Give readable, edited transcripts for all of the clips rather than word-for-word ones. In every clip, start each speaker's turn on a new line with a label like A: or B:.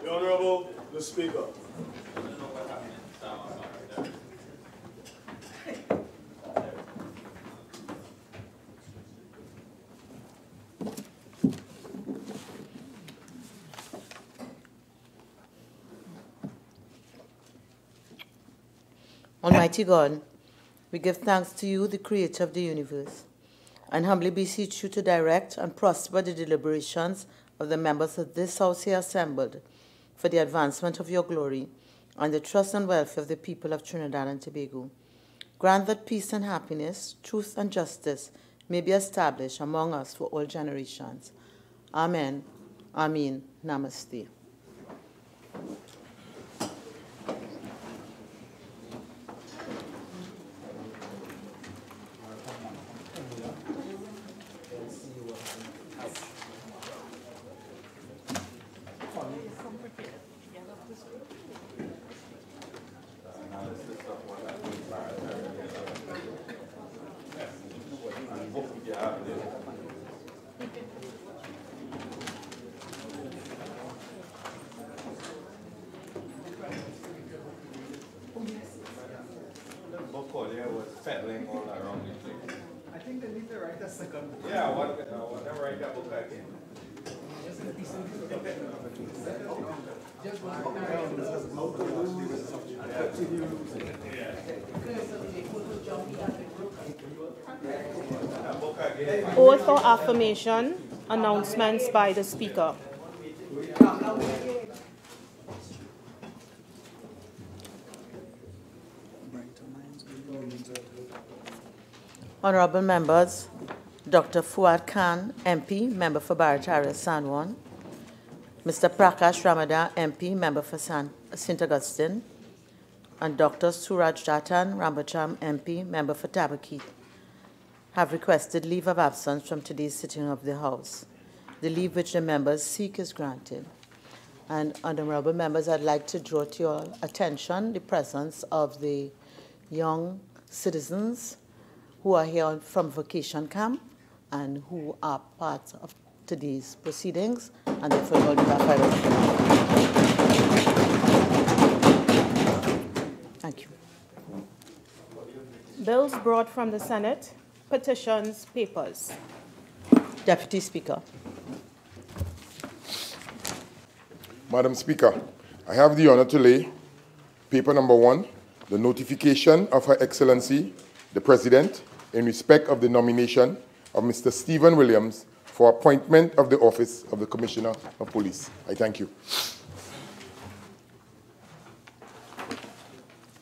A: The Honorable, the Speaker.
B: Almighty God, we give thanks to you, the creator of the universe, and humbly beseech you to direct and prosper the deliberations of the members of this house here assembled for the advancement of your glory and the trust and welfare of the people of Trinidad and Tobago. Grant that peace and happiness, truth and justice may be established among us for all generations. Amen. Amen. Namaste.
C: Oath or affirmation, announcements by the Speaker.
B: Honorable members, Dr. Fuad Khan, MP, member for Barataria, San Juan. Mr. Prakash Ramadan, MP, member for St. Augustine. And Dr. Suraj Jatan Rambacham, MP, member for Tabakit, have requested leave of absence from today's sitting of the House. The leave which the members seek is granted. And honorable members, I'd like to draw to your attention the presence of the young citizens who are here from vacation camp and who are part of today's proceedings, and therefore all Thank you.
C: Bills brought from the Senate, petitions, papers.
B: Deputy Speaker.
D: Madam Speaker, I have the honor to lay paper number 1, the notification of Her Excellency, the President, in respect of the nomination of Mr. Stephen Williams for appointment of the office of the Commissioner of Police. I thank you.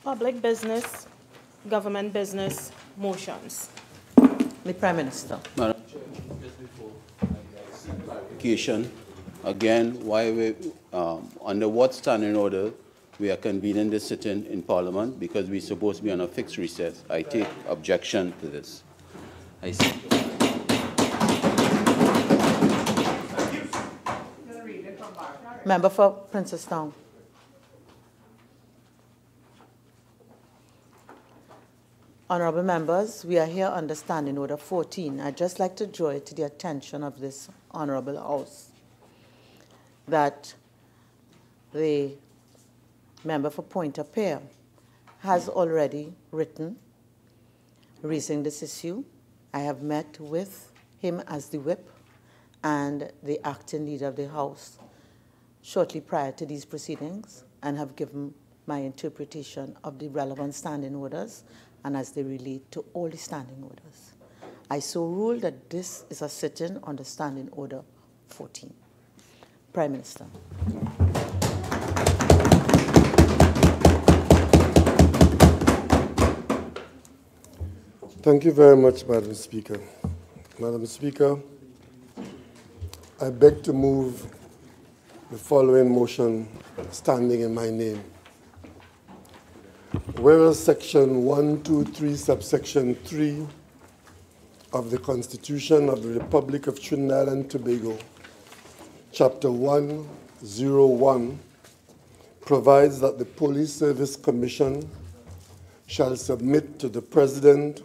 C: Public business, government business, motions.
B: The Prime Minister.
E: Madam Chair, just before clarification, again, why we, under what standing order we are convening this sitting in Parliament, because we're supposed to be on a fixed recess. I take objection to this. I see.
B: Member for Princestown. Honorable members, we are here under Standing Order 14. I'd just like to draw it to the attention of this Honorable House that the member for Pointe-à-Pierre has already written raising this issue. I have met with him as the whip and the acting leader of the House shortly prior to these proceedings and have given my interpretation of the relevant standing orders and as they relate to all the standing orders. I so rule that this is a sitting under Standing Order 14. Prime Minister.
F: Thank you very much, Madam Speaker. Madam Speaker, I beg to move the following motion standing in my name. Whereas Section 123, Subsection 3 of the Constitution of the Republic of Trinidad and Tobago, Chapter 101, provides that the Police Service Commission shall submit to the President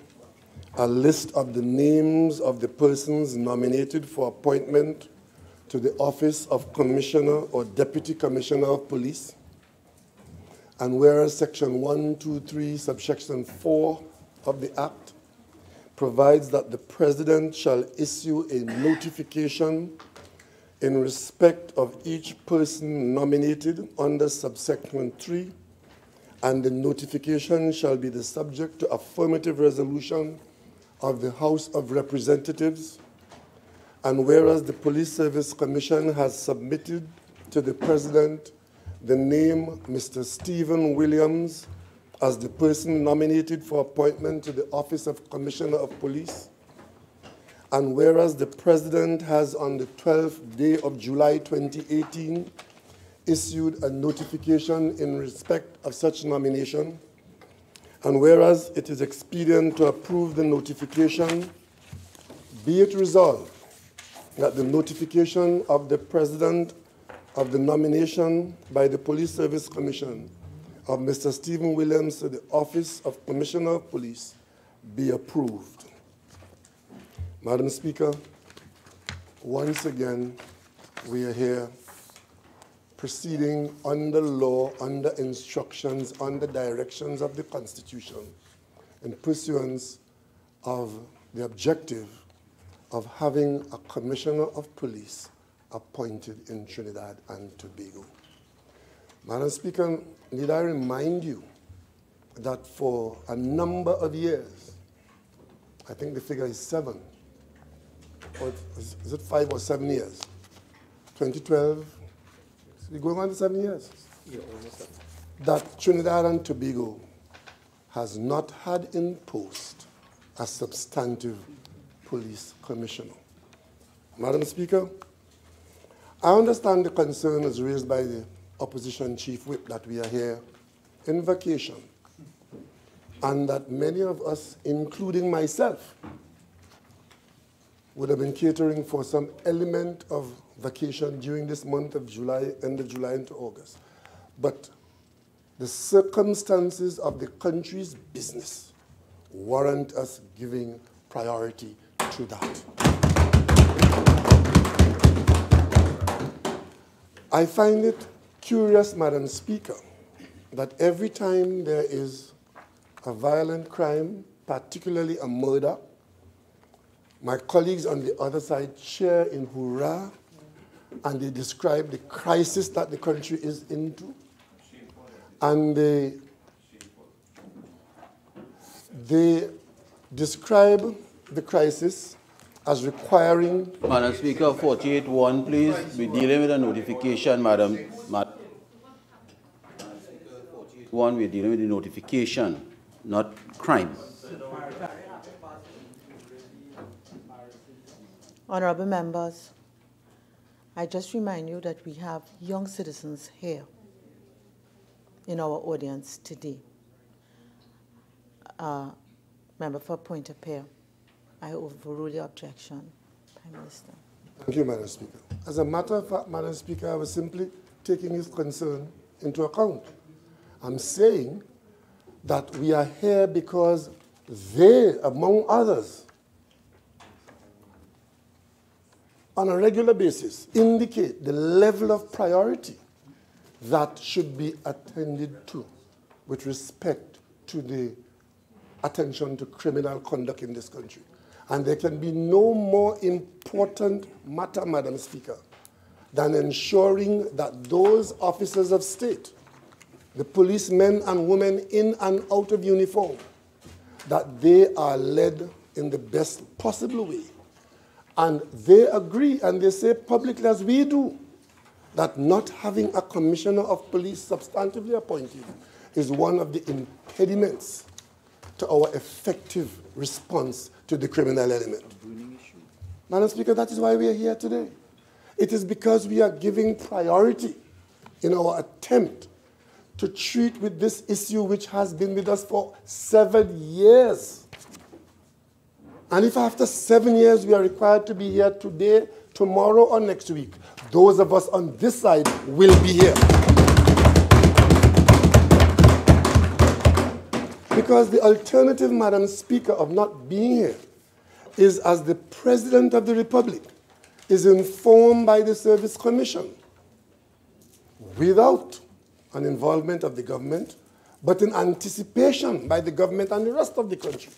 F: a list of the names of the persons nominated for appointment to the office of Commissioner or Deputy Commissioner of Police. And whereas Section 123, subsection 4 of the Act provides that the President shall issue a notification in respect of each person nominated under subsection 3, and the notification shall be the subject to affirmative resolution of the House of Representatives. And whereas the Police Service Commission has submitted to the President the name Mr. Stephen Williams as the person nominated for appointment to the office of Commissioner of Police, and whereas the President has on the 12th day of July 2018 issued a notification in respect of such nomination, and whereas it is expedient to approve the notification, be it resolved that the notification of the President of the nomination by the Police Service Commission of Mr. Stephen Williams to the office of Commissioner of Police be approved. Madam Speaker, once again, we are here proceeding under law, under instructions, under directions of the Constitution, in pursuance of the objective of having a Commissioner of Police appointed in Trinidad and Tobago. Madam Speaker, need I remind you that for a number of years, I think the figure is 7, or is it 5 or 7 years? 2012, we're going on to 7 years. Yeah, that Trinidad and Tobago has not had in post a substantive police commissioner. Madam Speaker, I understand the concern is raised by the opposition chief whip that we are here in vacation, and that many of us, including myself, would have been catering for some element of vacation during this month of July, end of July into August. But the circumstances of the country's business warrant us giving priority to that. I find it curious, Madam Speaker, that every time there is a violent crime, particularly a murder, my colleagues on the other side cheer in hurrah, and they describe the crisis that the country is into, and they describe the crisis as requiring...
E: Madam Speaker, 48.1, please. We're dealing with a notification, Madam. 48.1, we're dealing with the notification, not crime.
B: Honorable members, I just remind you that we have young citizens here in our audience today. Member for point of order. I overrule the objection. Prime Minister.
F: Thank you, Madam Speaker. As a matter of fact, Madam Speaker, I was simply taking his concern into account. I'm saying that we are here because they, among others, on a regular basis, indicate the level of priority that should be attended to with respect to the attention to criminal conduct in this country. And there can be no more important matter, Madam Speaker, than ensuring that those officers of state, the policemen and women in and out of uniform, that they are led in the best possible way. And they agree, and they say publicly as we do, that not having a commissioner of police substantively appointed is one of the impediments to our effective response to the criminal element. Madam Speaker, that is why we are here today. It is because we are giving priority in our attempt to treat with this issue which has been with us for 7 years. And if after 7 years we are required to be here today, tomorrow, or next week, those of us on this side will be here. Because the alternative, Madam Speaker, of not being here is as the President of the Republic is informed by the Service Commission without an involvement of the government, but in anticipation by the government and the rest of the country.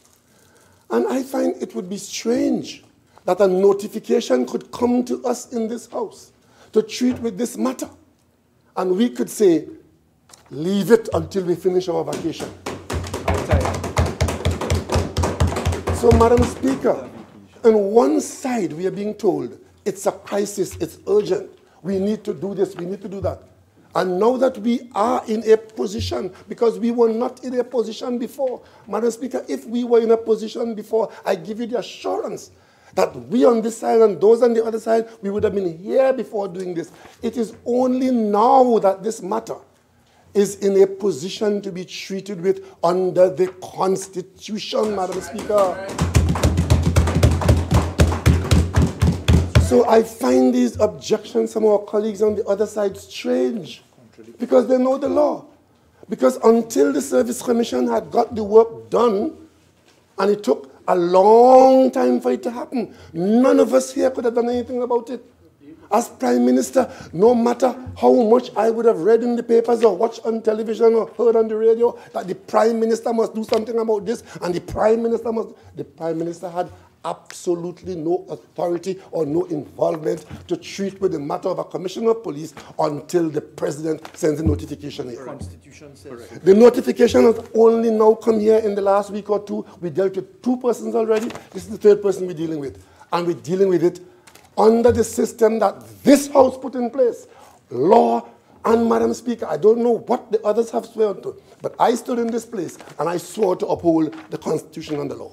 F: And I find it would be strange that a notification could come to us in this House to treat with this matter. And we could say, leave it until we finish our vacation. So, Madam Speaker, on one side we are being told it's a crisis, it's urgent, we need to do this, we need to do that. And now that we are in a position, because we were not in a position before, Madam Speaker, if we were in a position before, I give you the assurance that we on this side and those on the other side, we would have been here before doing this. It is only now that this matter is in a position to be treated with under the Constitution, Madam Speaker. So I find these objections from our colleagues on the other side strange, because they know the law. Because until the Service Commission had got the work done, and it took a long time for it to happen, none of us here could have done anything about it. As Prime Minister, no matter how much I would have read in the papers or watched on television or heard on the radio that the Prime Minister must do something about this, and the Prime Minister had absolutely no authority or no involvement to treat with the matter of a commissioner of police until the President sends a notification here. The Constitution says. The notification has only now come here in the last week or two. We dealt with 2 persons already. This is the 3rd person we're dealing with. And we're dealing with it under the system that this House put in place. Law and, Madam Speaker, I don't know what the others have sworn to, but I stood in this place and I swore to uphold the Constitution and the law.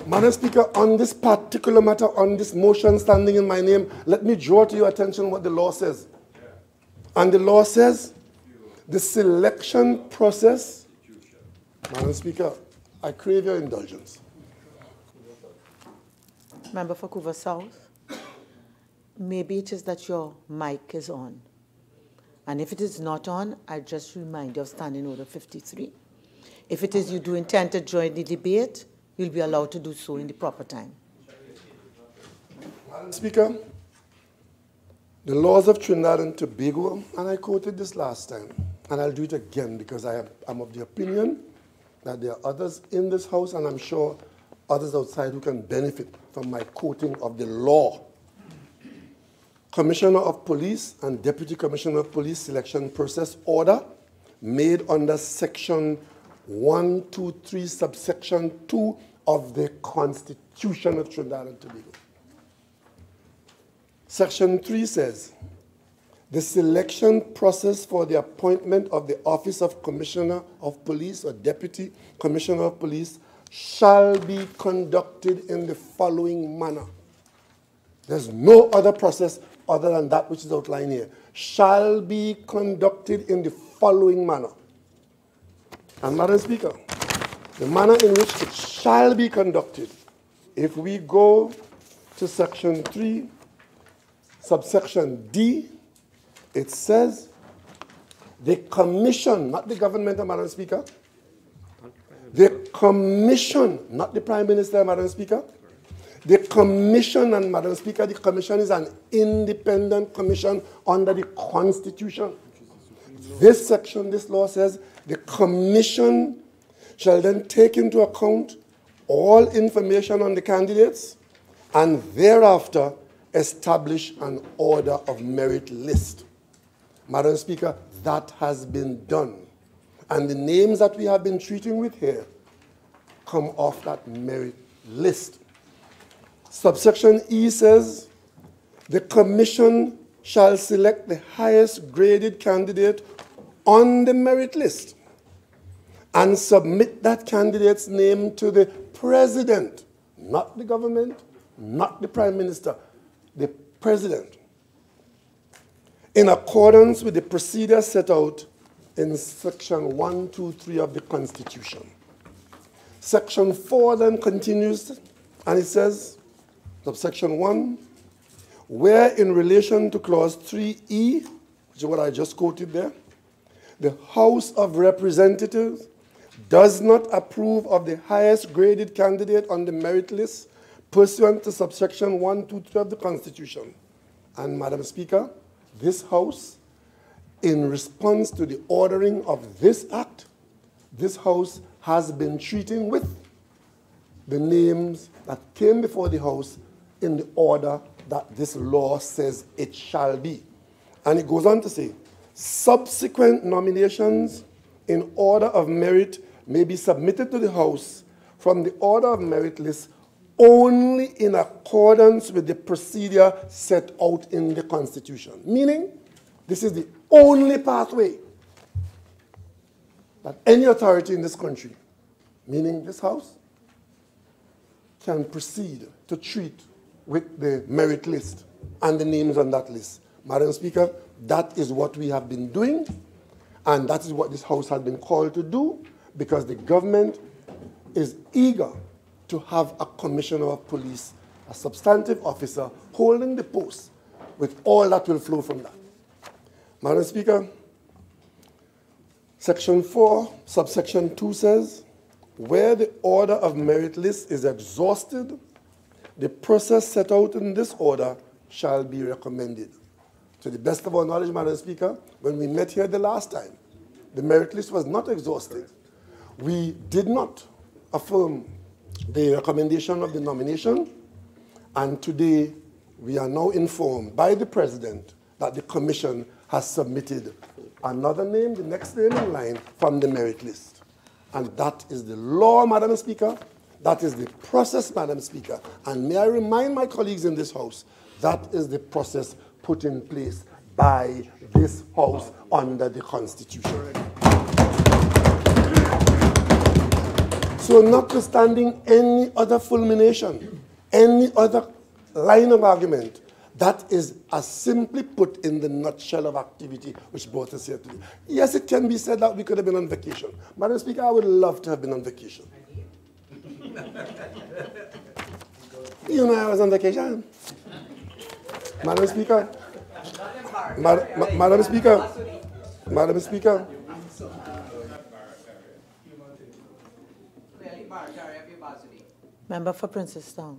F: Madam Speaker, on this particular matter, on this motion standing in my name, let me draw to your attention what the law says. And the law says the selection process, Madam Speaker, I crave your indulgence.
B: Member for Couva South, maybe it is that your mic is on. And if it is not on, I just remind you of Standing Order 53. If it is you do intend to join the debate, you'll be allowed to do so in the proper time.
F: Madam Speaker, the laws of Trinidad and Tobago, and I quoted this last time, and I'll do it again because I'm of the opinion that there are others in this House, and I'm sure others outside who can benefit from my quoting of the law. Commissioner of Police and Deputy Commissioner of Police selection process order made under Section 123, subsection 2 of the Constitution of Trinidad and Tobago. Section 3 says, the selection process for the appointment of the office of Commissioner of Police or Deputy Commissioner of Police shall be conducted in the following manner. There's no other process other than that which is outlined here. Shall be conducted in the following manner. And Madam Speaker, the manner in which it shall be conducted, if we go to Section 3, subsection D, it says the commission, not the government, Madam Speaker, the commission, not the Prime Minister, Madam Speaker, the commission, and Madam Speaker, the commission is an independent commission under the Constitution. This section, this law says, the commission shall then take into account all information on the candidates and thereafter establish an order of merit list. Madam Speaker, that has been done. And the names that we have been treating with here come off that merit list. Subsection E says, the commission shall select the highest graded candidate on the merit list and submit that candidate's name to the President, not the government, not the Prime Minister, the President, in accordance with the procedure set out in Section 123 of the Constitution. Section 4 then continues, and it says, subsection 1, where in relation to Clause 3E, which is what I just quoted there, the House of Representatives does not approve of the highest graded candidate on the merit list pursuant to subsection 1, 2, 3 of the Constitution. And Madam Speaker, this House, in response to the ordering of this act, this House has been treating with the names that came before the House in the order that this law says it shall be. And it goes on to say, subsequent nominations in order of merit may be submitted to the House from the order of merit list only in accordance with the procedure set out in the Constitution. Meaning, this is the only pathway that any authority in this country, meaning this House, can proceed to treat with the merit list and the names on that list. Madam Speaker, that is what we have been doing, and that is what this House has been called to do, because the government is eager to have a commissioner of police, a substantive officer, holding the post with all that will flow from that. Madam Speaker, Section 4, subsection 2 says, where the order of merit list is exhausted, the process set out in this order shall be recommended. To the best of our knowledge, Madam Speaker, when we met here the last time, the merit list was not exhausted. We did not affirm the recommendation of the nomination, and today we are now informed by the President that the Commission has submitted another name, the next name in line, from the merit list. And that is the law, Madam Speaker. That is the process, Madam Speaker. And may I remind my colleagues in this House, that is the process put in place by this House under the Constitution. So notwithstanding any other fulmination, any other line of argument, that is as simply put in the nutshell of activity which brought us here today. Yes, it can be said that we could have been on vacation. Madam Speaker, I would love to have been on vacation. You know I was on vacation. Madam Speaker, Madam Speaker, Madam Speaker.
B: Member for Princestown.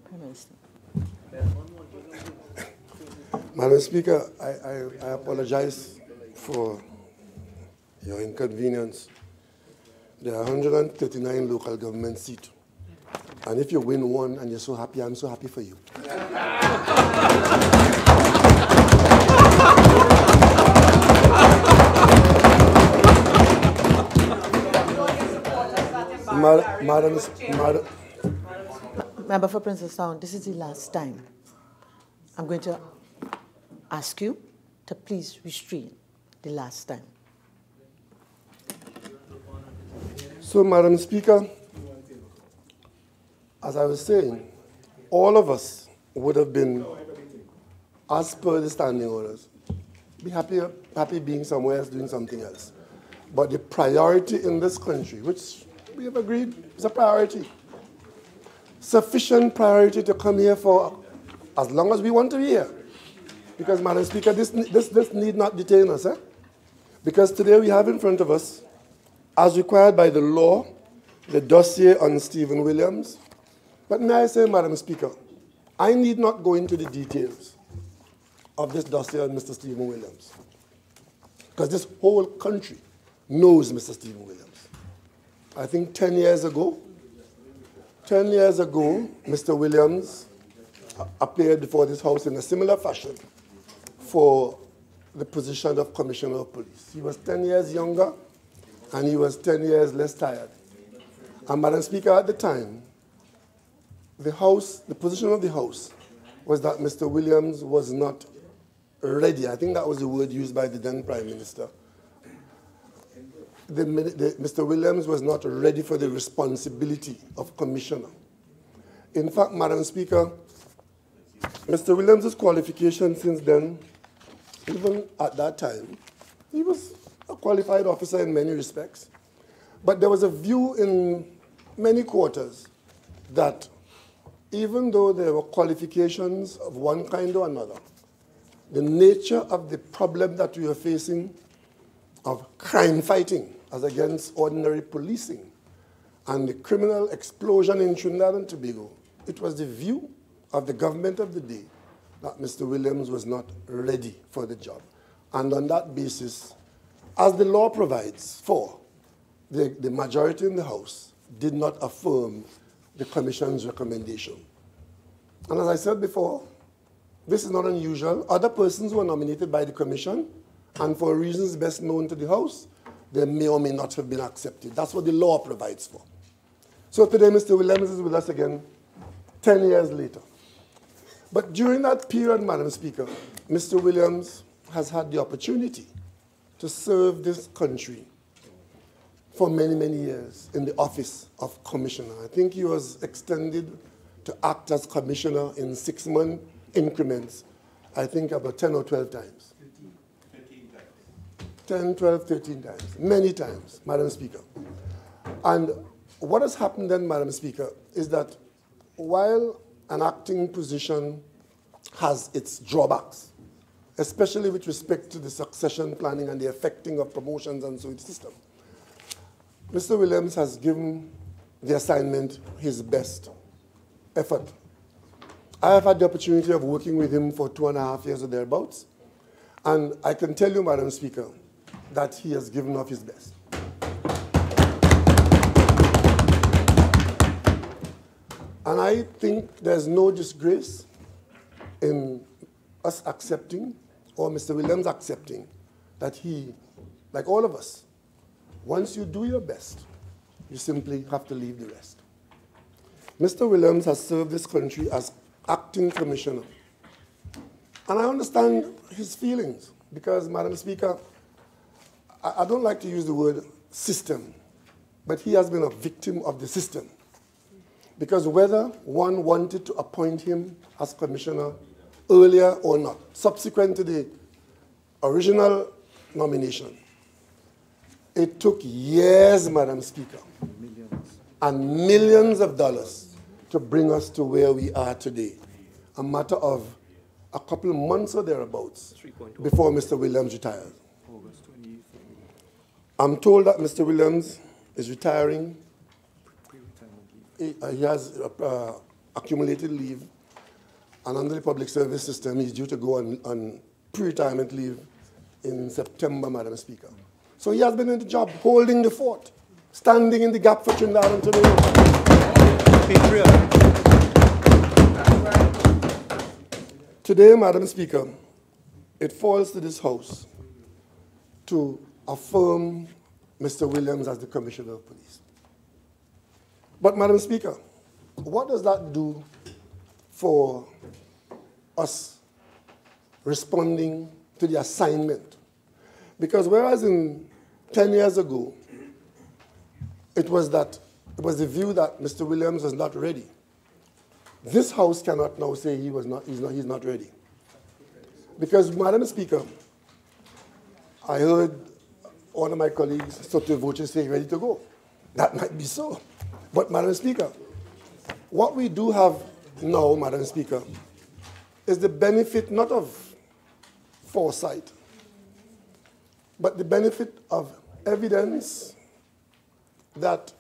B: Prime Minister.
F: Madam Speaker, I apologize for your inconvenience. There are 139 local government seats. And if you win one and you're so happy, I'm so happy for you.
B: Member for Princestown, this is the last time. I'm going to ask you to please restrain the last time.
F: So, Madam Speaker, as I was saying, all of us would have been, as per the standing orders, be happy being somewhere else doing something else. But the priority in this country, which we have agreed is a priority, sufficient priority to come here for as long as we want to be here. Because, Madam Speaker, this need not detain us. Because today we have in front of us, as required by the law, the dossier on Stephen Williams. But may I say, Madam Speaker, I need not go into the details of this dossier on Mr. Stephen Williams. Because this whole country knows Mr. Stephen Williams. I think 10 years ago, Mr. Williams appeared before this House in a similar fashion for the position of Commissioner of Police. He was 10 years younger, and he was 10 years less tired. And Madam Speaker, at the time, the position of the House was that Mr. Williams was not ready. I think that was the word used by the then Prime Minister. Mr. Williams was not ready for the responsibility of Commissioner. In fact, Madam Speaker, Mr. Williams' qualification since then, even at that time, he was a qualified officer in many respects. But there was a view in many quarters that even though there were qualifications of one kind or another, the nature of the problem that we were facing of crime fighting as against ordinary policing and the criminal explosion in Trinidad and Tobago, it was the view of the government of the day that Mr. Williams was not ready for the job. And on that basis, as the law provides for, the majority in the House did not affirm the Commission's recommendation. And as I said before, this is not unusual. Other persons were nominated by the Commission, and for reasons best known to the House, they may or may not have been accepted. That's what the law provides for. So today, Mr. Williams is with us again, 10 years later. But during that period, Madam Speaker, Mr. Williams has had the opportunity to serve this country for many, many years in the office of Commissioner. I think he was extended to act as Commissioner in 6-month increments, I think about 10 or 12 times. 13 times. 10, 12, 13 times. Many times, Madam Speaker. And what has happened then, Madam Speaker, is that while an acting position has its drawbacks, especially with respect to the succession planning and the effecting of promotions and so its system, Mr. Williams has given the assignment his best effort. I have had the opportunity of working with him for 2.5 years or thereabouts, and I can tell you, Madam Speaker, that he has given of his best. And I think there's no disgrace in us accepting, or Mr. Williams accepting, that he, like all of us, once you do your best, you simply have to leave the rest. Mr. Williams has served this country as acting commissioner. And I understand his feelings because, Madam Speaker, I don't like to use the word system, but he has been a victim of the system. Because whether one wanted to appoint him as commissioner earlier or not, subsequent to the original nomination, it took years, Madam Speaker, and millions of dollars to bring us to where we are today. A matter of a couple of months or thereabouts before Mr. Williams retired. I'm told that Mr. Williams is retiring. He has accumulated leave, and under the public service system, he's due to go on pre-retirement leave in September, Madam Speaker. So he has been in the job, holding the fort, standing in the gap for Trinidad and Tobago. Today, Madam Speaker, it falls to this House to affirm Mr. Williams as the Commissioner of Police. But, Madam Speaker, what does that do for us responding to the assignment? Because whereas 10 years ago, it was the view that Mr. Williams was not ready, this House cannot now say he's not ready. Because, Madam Speaker, I heard one of my colleagues, Soto Voce, say ready to go. That might be so. But, Madam Speaker, what we do have now, Madam Speaker, is the benefit not of foresight, but the benefit of evidence that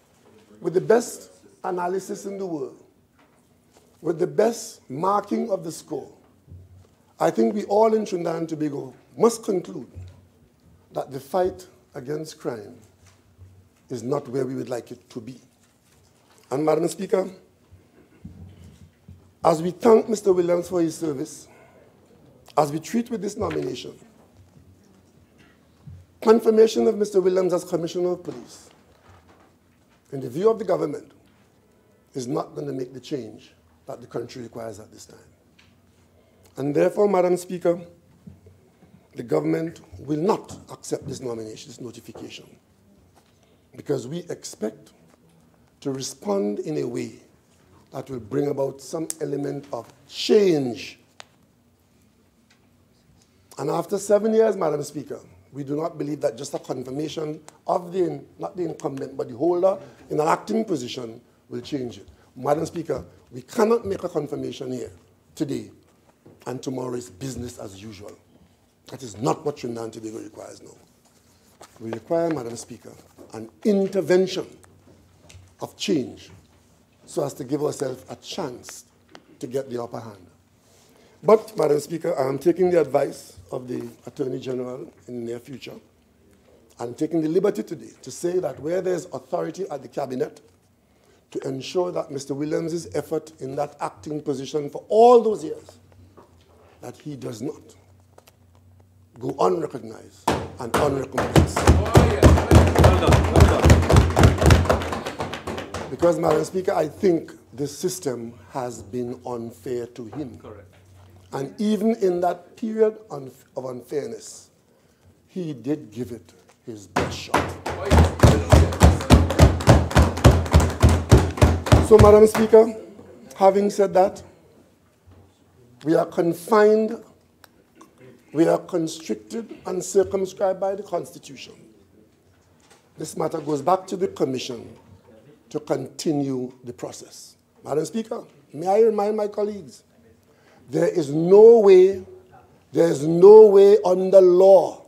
F: with the best analysis in the world, with the best marking of the score, I think we all in Trinidad and Tobago must conclude that the fight against crime is not where we would like it to be. And, Madam Speaker, as we thank Mr. Williams for his service, as we treat with this nomination, confirmation of Mr. Williams as Commissioner of Police, in the view of the government, is not going to make the change that the country requires at this time. And therefore, Madam Speaker, the government will not accept this nomination, this notification, because we expect to respond in a way that will bring about some element of change. And after 7 years, Madam Speaker, we do not believe that just a confirmation of not the incumbent, but the holder in an acting position will change it. Madam Speaker, we cannot make a confirmation here today, and tomorrow is business as usual. That is not what Trinidad and Tobago requires now. we require, Madam Speaker, an intervention of change so as to give ourselves a chance to get the upper hand. But, Madam Speaker, I am taking the advice of the Attorney General in the near future. I'm taking the liberty today to say that where there's authority at the Cabinet to ensure that Mr. Williams' effort in that acting position for all those years, that he does not go unrecognized and unrecompensed.
A: Oh, yes. Well done. Well done.
F: Because, Madam Speaker, I think this system has been unfair to him.
A: Correct.
F: And even in that period of unfairness, he did give it his best shot.
A: Oh, yes.
F: So, Madam Speaker, having said that, we are confined, we are constricted and circumscribed by the Constitution. This matter goes back to the Commission to continue the process. Madam Speaker, may I remind my colleagues, there is no way under law,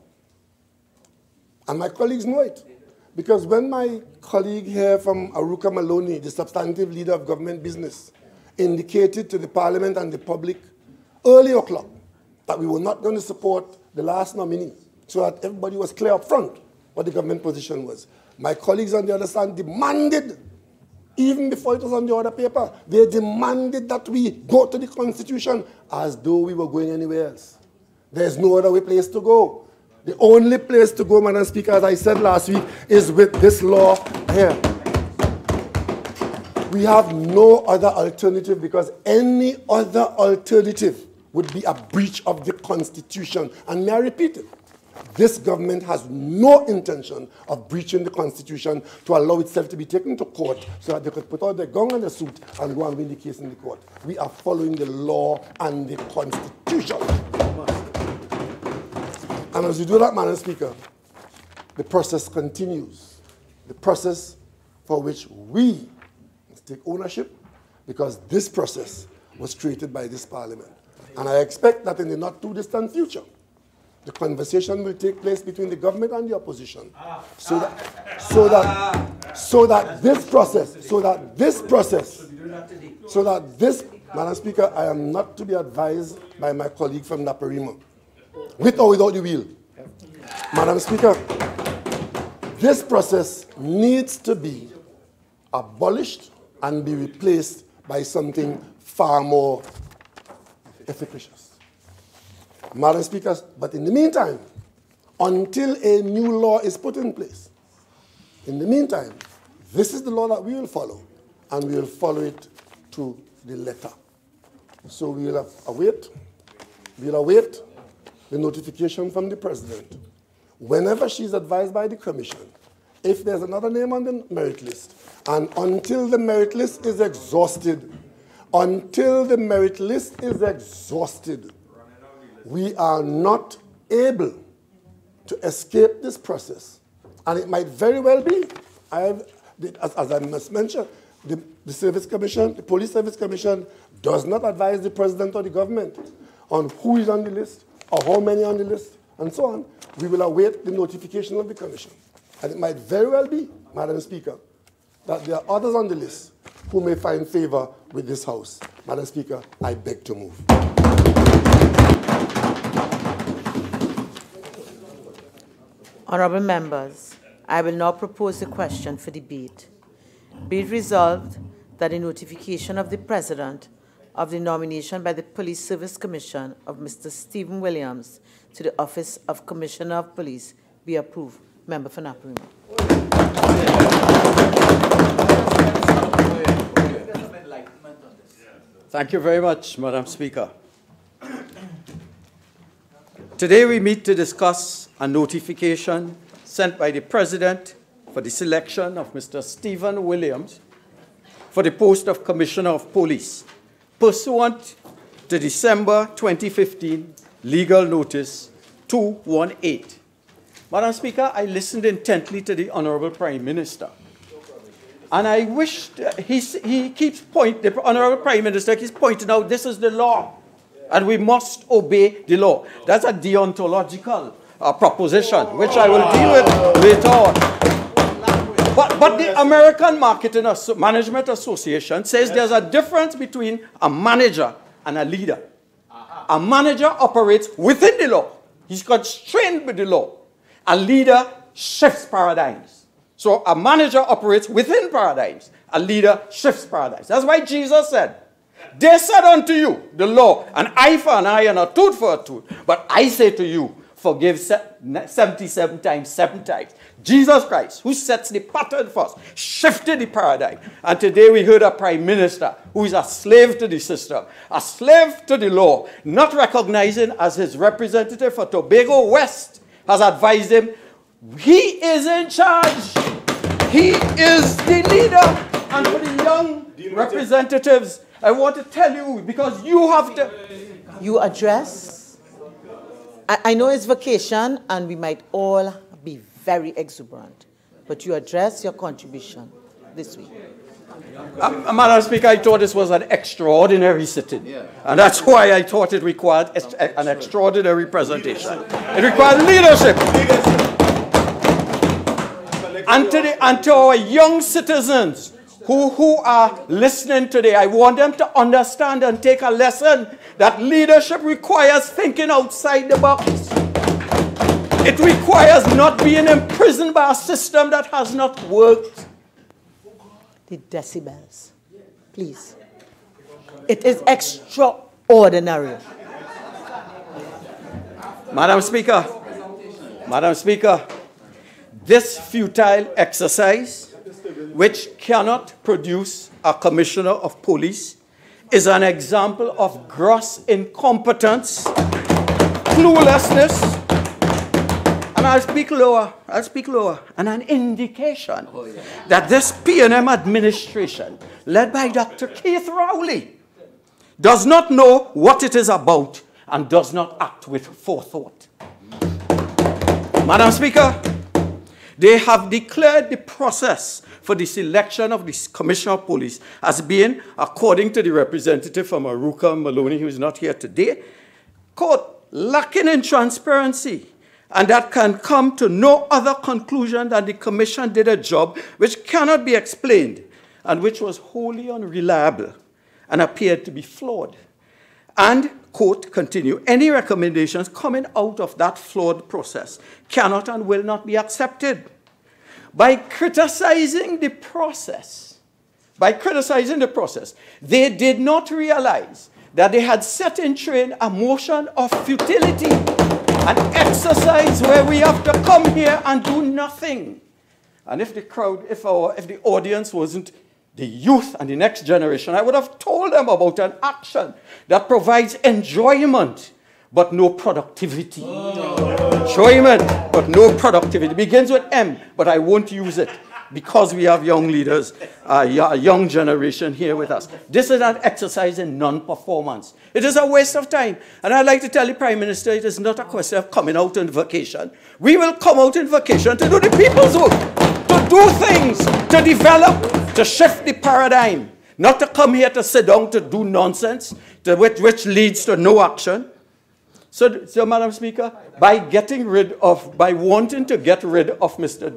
F: and my colleagues know it, because when my colleague here from Aruka Maloney, the substantive leader of government business, indicated to the Parliament and the public early o'clock that we were not going to support the last nominee, so that everybody was clear up front what the government position was. My colleagues on the other side demanded, even before it was on the order paper, they demanded that we go to the Constitution as though we were going anywhere else. There's no other place to go. The only place to go, Madam Speaker, as I said last week, is with this law here. We have no other alternative, because any other alternative would be a breach of the Constitution. And may I repeat it, this government has no intention of breaching the Constitution to allow itself to be taken to court so that they could put out their gun and their suit and go and win the case in the court. We are following the law and the Constitution. And as we do that, Madam Speaker, the process continues. The process for which we must take ownership, because this process was created by this Parliament. And I expect that in the not too distant future, the conversation will take place between the government and the opposition, so that this, Madam Speaker, I am not to be advised by my colleague from Naparima, with or without the wheel. Madam Speaker, this process needs to be abolished and be replaced by something far more efficacious. Madam Speaker, but in the meantime, until a new law is put in place, in the meantime, this is the law that we will follow, and we will follow it to the letter. So we will await the notification from the President whenever she's advised by the Commission if there's another name on the merit list. And until the merit list is exhausted, we are not able to escape this process. And it might very well be, as I must mention, the Service Commission, the Police Service Commission, does not advise the President or the government on who is on the list or how many on the list, and so on. We will await the notification of the Commission. And it might very well be, Madam Speaker, that there are others on the list who may find favor with this House. Madam Speaker, I beg to move.
B: Honourable members, I will now propose a question for debate. Be it resolved that the notification of the President of the nomination by the Police Service Commission of Mr. Stephen Williams to the Office of Commissioner of Police be approved. Member for Naparima.
G: Thank you very much, Madam Speaker. Today we meet to discuss a notification sent by the President for the selection of Mr. Stephen Williams for the post of Commissioner of Police, pursuant to December 2015 Legal Notice 218. Madam Speaker, I listened intently to the Honourable Prime Minister. And I wish the Honourable Prime Minister keeps pointing out this is the law and we must obey the law. That's a deontological proposition, which I will deal with later on. But the American Management Association says there's a difference between a manager and a leader. A manager operates within the law. He's constrained by the law. A leader shifts paradigms. So a manager operates within paradigms. A leader shifts paradigms. That's why Jesus said, they said unto you, the law, an eye for an eye and a tooth for a tooth. But I say to you, forgive 77 times, 7 times. Jesus Christ, who sets the pattern first, shifted the paradigm. And today we heard a prime minister who is a slave to the system, a slave to the law, not recognizing as his representative for Tobago West, has advised him, he is in charge. He is the leader. And for the young representatives, I want to tell you, because you have to...
B: You address... I know it's vacation and we might all be very exuberant, but you address your contribution this week.
G: Madam Speaker, I thought this was an extraordinary sitting. And that's why I thought it required an extraordinary presentation. It required leadership. And to our young citizens who are listening today, I want them to understand and take a lesson that leadership requires thinking outside the box. It requires not being imprisoned by a system that has not worked.
B: The decibels, please. It is extraordinary.
G: Madam Speaker, this futile exercise, which cannot produce a commissioner of police, is an example of gross incompetence, cluelessness, and I'll speak lower, and an indication that this P&M administration, led by Dr. Keith Rowley, does not know what it is about and does not act with forethought. Madam Speaker, they have declared the process for the selection of the Commissioner of Police as being, according to the representative from Aruka Maloney, who is not here today, quote, lacking in transparency, and that can come to no other conclusion than the Commission did a job which cannot be explained and which was wholly unreliable and appeared to be flawed. And, quote, continue, any recommendations coming out of that flawed process cannot and will not be accepted. By criticizing the process, they did not realize that they had set in train a motion of futility, an exercise where we have to come here and do nothing. And if the crowd, if the audience wasn't the youth and the next generation, I would have told them about an action that provides enjoyment, but no productivity. Enjoyment, but no productivity. It begins with M, but I won't use it because we have young leaders, a young generation here with us. This is an exercise in non-performance. It is a waste of time. And I'd like to tell the Prime Minister, it is not a question of coming out on vacation. We will come out in vacation to do the people's work, to do things, to develop, to shift the paradigm, not to come here to sit down to do nonsense, which leads to no action. So, Madam Speaker, by wanting to get rid of Mr.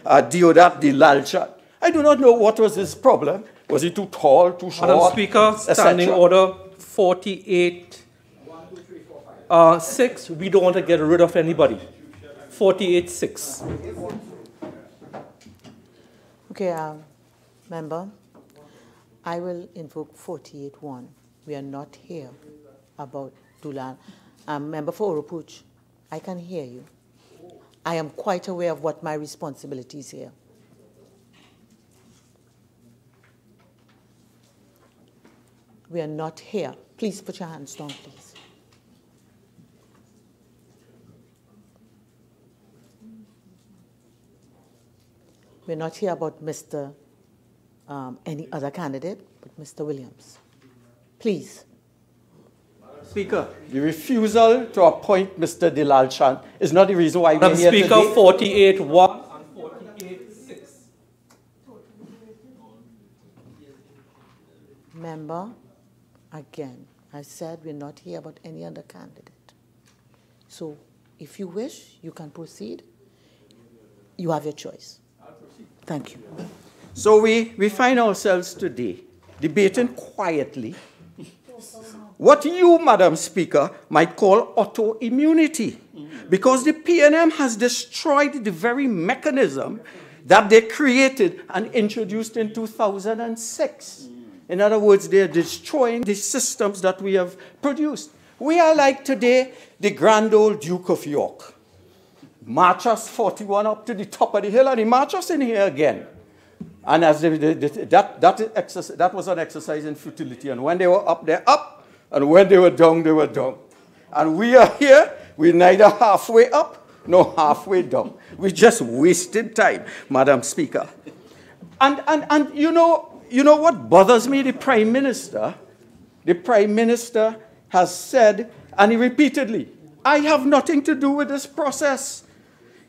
G: Deodat Dilalchat, I do not know what was his problem. Was he too tall, too short?
A: Madam Speaker, standing order 48. 6, we don't want to get rid of anybody. 48-6.
B: Okay, member, I will invoke 48-1. We are not here about Dulal. Member for Oropuch, I can hear you. I am quite aware of what my responsibility is here. We are not here. Please put your hands down, please. We're not here about Mr. Any other candidate, but Mr. Williams. Please.
G: Speaker, the refusal to appoint Mr. Dilalchat is not the reason why we're here
A: Speaker,
G: today.
A: 48-1 and 48-6.
B: Member, again, I said we're not here about any other candidate. So If you wish, you can proceed. You have your choice. Thank you.
G: So we find ourselves today debating quietly what you, Madam Speaker, might call autoimmunity, because the PNM has destroyed the very mechanism that they created and introduced in 2006. In other words, they're destroying the systems that we have produced. We are like today the grand old Duke of York. March us 41 up to the top of the hill, and he march us in here again. And as that was an exercise in futility. And when they were up, they're up. And when they were down, they were down. And we are here, we're neither halfway up nor halfway down. We just wasted time, Madam Speaker. And you know what bothers me? The Prime Minister has said, and he repeatedly, I have nothing to do with this process.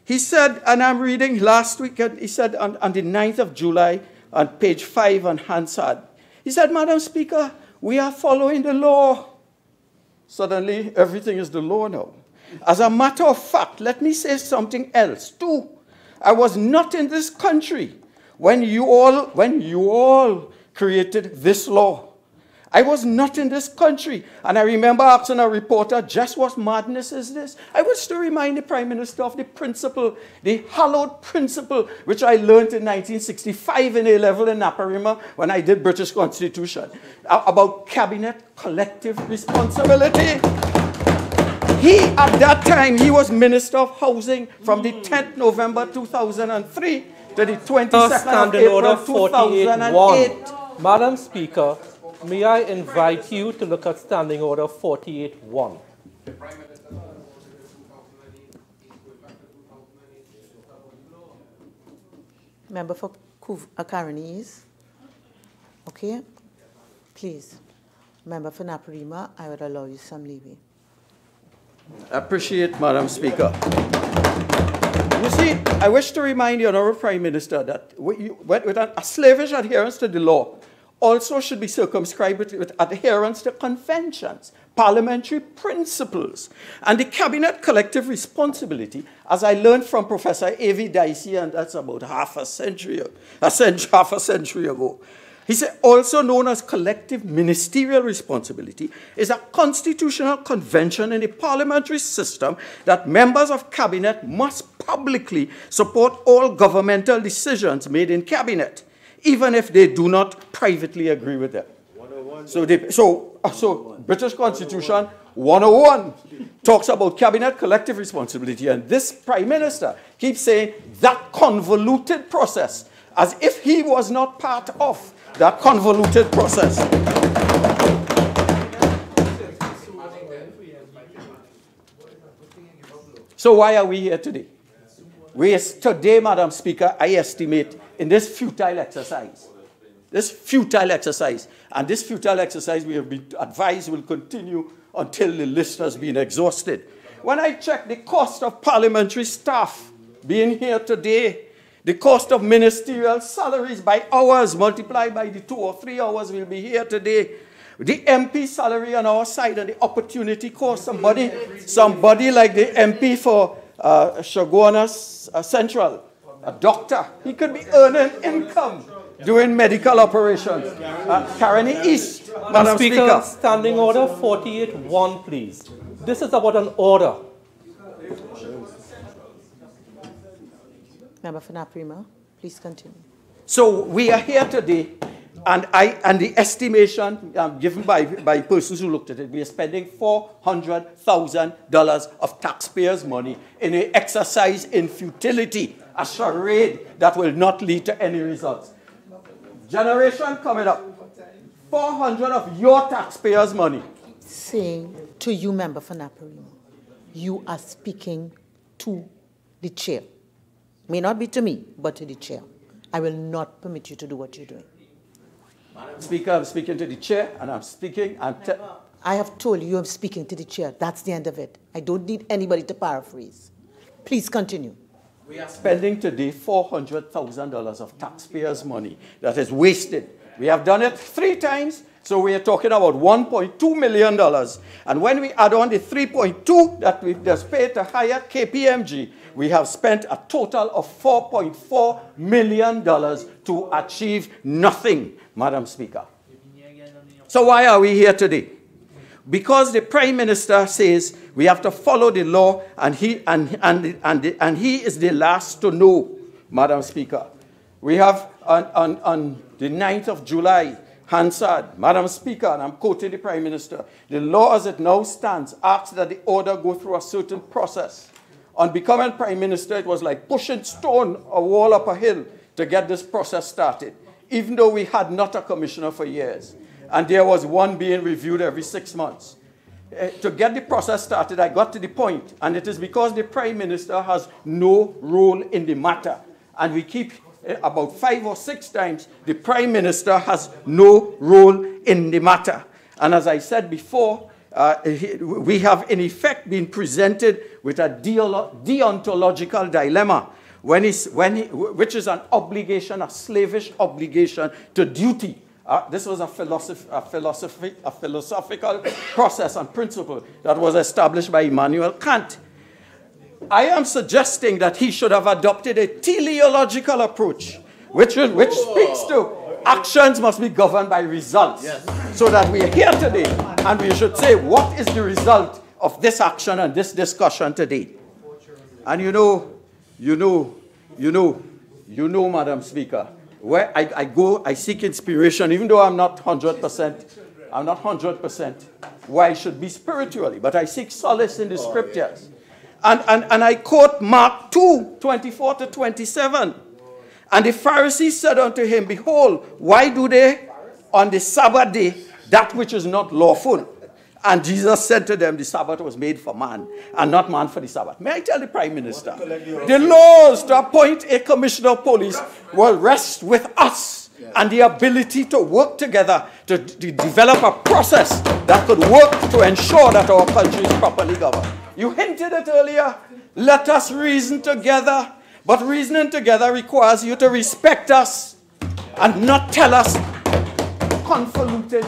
G: He said, and I'm reading last week, he said on the 9th of July, on page 5 on Hansard, he said, Madam Speaker, we are following the law. Suddenly, everything is the law now. As a matter of fact, let me say something else too. I was not in this country when you all created this law. I was not in this country. And I remember asking a reporter, just what madness is this? I wish to remind the Prime Minister of the principle, the hallowed principle, which I learned in 1965 in A-level in Naparima when I did British Constitution, about cabinet collective responsibility. He, at that time, he was Minister of Housing from the 10th November 2003 to the 22nd of April 2008.
A: Madam Speaker, may I invite you to look at Standing Order 48.1.
B: Member for Caranese. Okay? Please. Member for Naparima, I would allow you some leeway.
G: I appreciate, Madam Speaker. You see, I wish to remind the Honourable Prime Minister that with a slavish adherence to the law also should be circumscribed with adherence to conventions, parliamentary principles, and the cabinet collective responsibility, as I learned from Professor A.V. Dicey, and that's about half a century ago. He said, also known as collective ministerial responsibility, is a constitutional convention in the parliamentary system that members of cabinet must publicly support all governmental decisions made in cabinet, even if they do not privately agree with them. 101. So British Constitution 101 talks about cabinet collective responsibility, and this Prime Minister keeps saying that convoluted process, as if he was not part of that convoluted process. So why are we here today? Today, Madam Speaker, I estimate in this futile exercise, and this futile exercise we have been advised will continue until the list has been exhausted. When I check the cost of parliamentary staff being here today, the cost of ministerial salaries by hours multiplied by the 2 or 3 hours we'll be here today, the MP salary on our side and the opportunity cost, somebody like the MP for Shagona Central, a doctor, he could be earning income doing medical operations. Caroni East, Madam Speaker.
A: Standing Order 48.1, please. This is about an order.
B: Member for Naparima, please continue.
G: So we are here today, and the estimation given by persons who looked at it, we are spending $400,000 of taxpayers' money in an exercise in futility, a charade that will not lead to any results. Generation coming up, 400 of your taxpayers' money.
B: Saying to you, Member for Naparima, you are speaking to the chair. May not be to me, but to the chair. I will not permit you to do what you're doing.
G: Madam Speaker, I'm speaking to the chair, and I'm speaking.
B: I have told you I'm speaking to the chair. That's the end of it. I don't need anybody to paraphrase. Please continue.
G: We are spending today $400,000 of taxpayers' money that is wasted We have done it 3 times, so we are talking about $1.2 million. And when we add on the 3.2 that we've just paid to hire KPMG, we have spent a total of $4.4 million to achieve nothing, Madam Speaker. So why are we here today? Because the Prime Minister says we have to follow the law, and he is the last to know, Madam Speaker. We have on the 9th of July, Hansard, Madam Speaker, and I'm quoting the Prime Minister, the law as it now stands asks that the order go through a certain process. On becoming Prime Minister, it was like pushing stone or wall up a hill to get this process started, even though we had not a commissioner for years. And there was one being reviewed every 6 months. To get the process started, I got to the point, and it is because the Prime Minister has no role in the matter. And we keep about 5 or 6 times, the Prime Minister has no role in the matter. And as I said before, we have in effect been presented with a deontological dilemma, which is an obligation, a slavish obligation to duty. This was a philosophical process and principle that was established by Immanuel Kant. I am suggesting that he should have adopted a teleological approach, which speaks to actions must be governed by results. Yes. So that we are here today, and we should say, what is the result of this action and this discussion today? And you know, Madam Speaker, where I go, I seek inspiration, even though I'm not 100%, where I should be spiritually, but I seek solace in the scriptures. And I quote Mark 2:24 to 27. And the Pharisees said unto him, behold, why do they on the Sabbath day that which is not lawful? And Jesus said to them, the Sabbath was made for man, and not man for the Sabbath. May I tell the Prime Minister, the laws to appoint a commissioner of police will rest with us, and the ability to work together to develop a process that could work to ensure that our country is properly governed. You hinted it earlier. Let us reason together. But reasoning together requires you to respect us and not tell us convoluted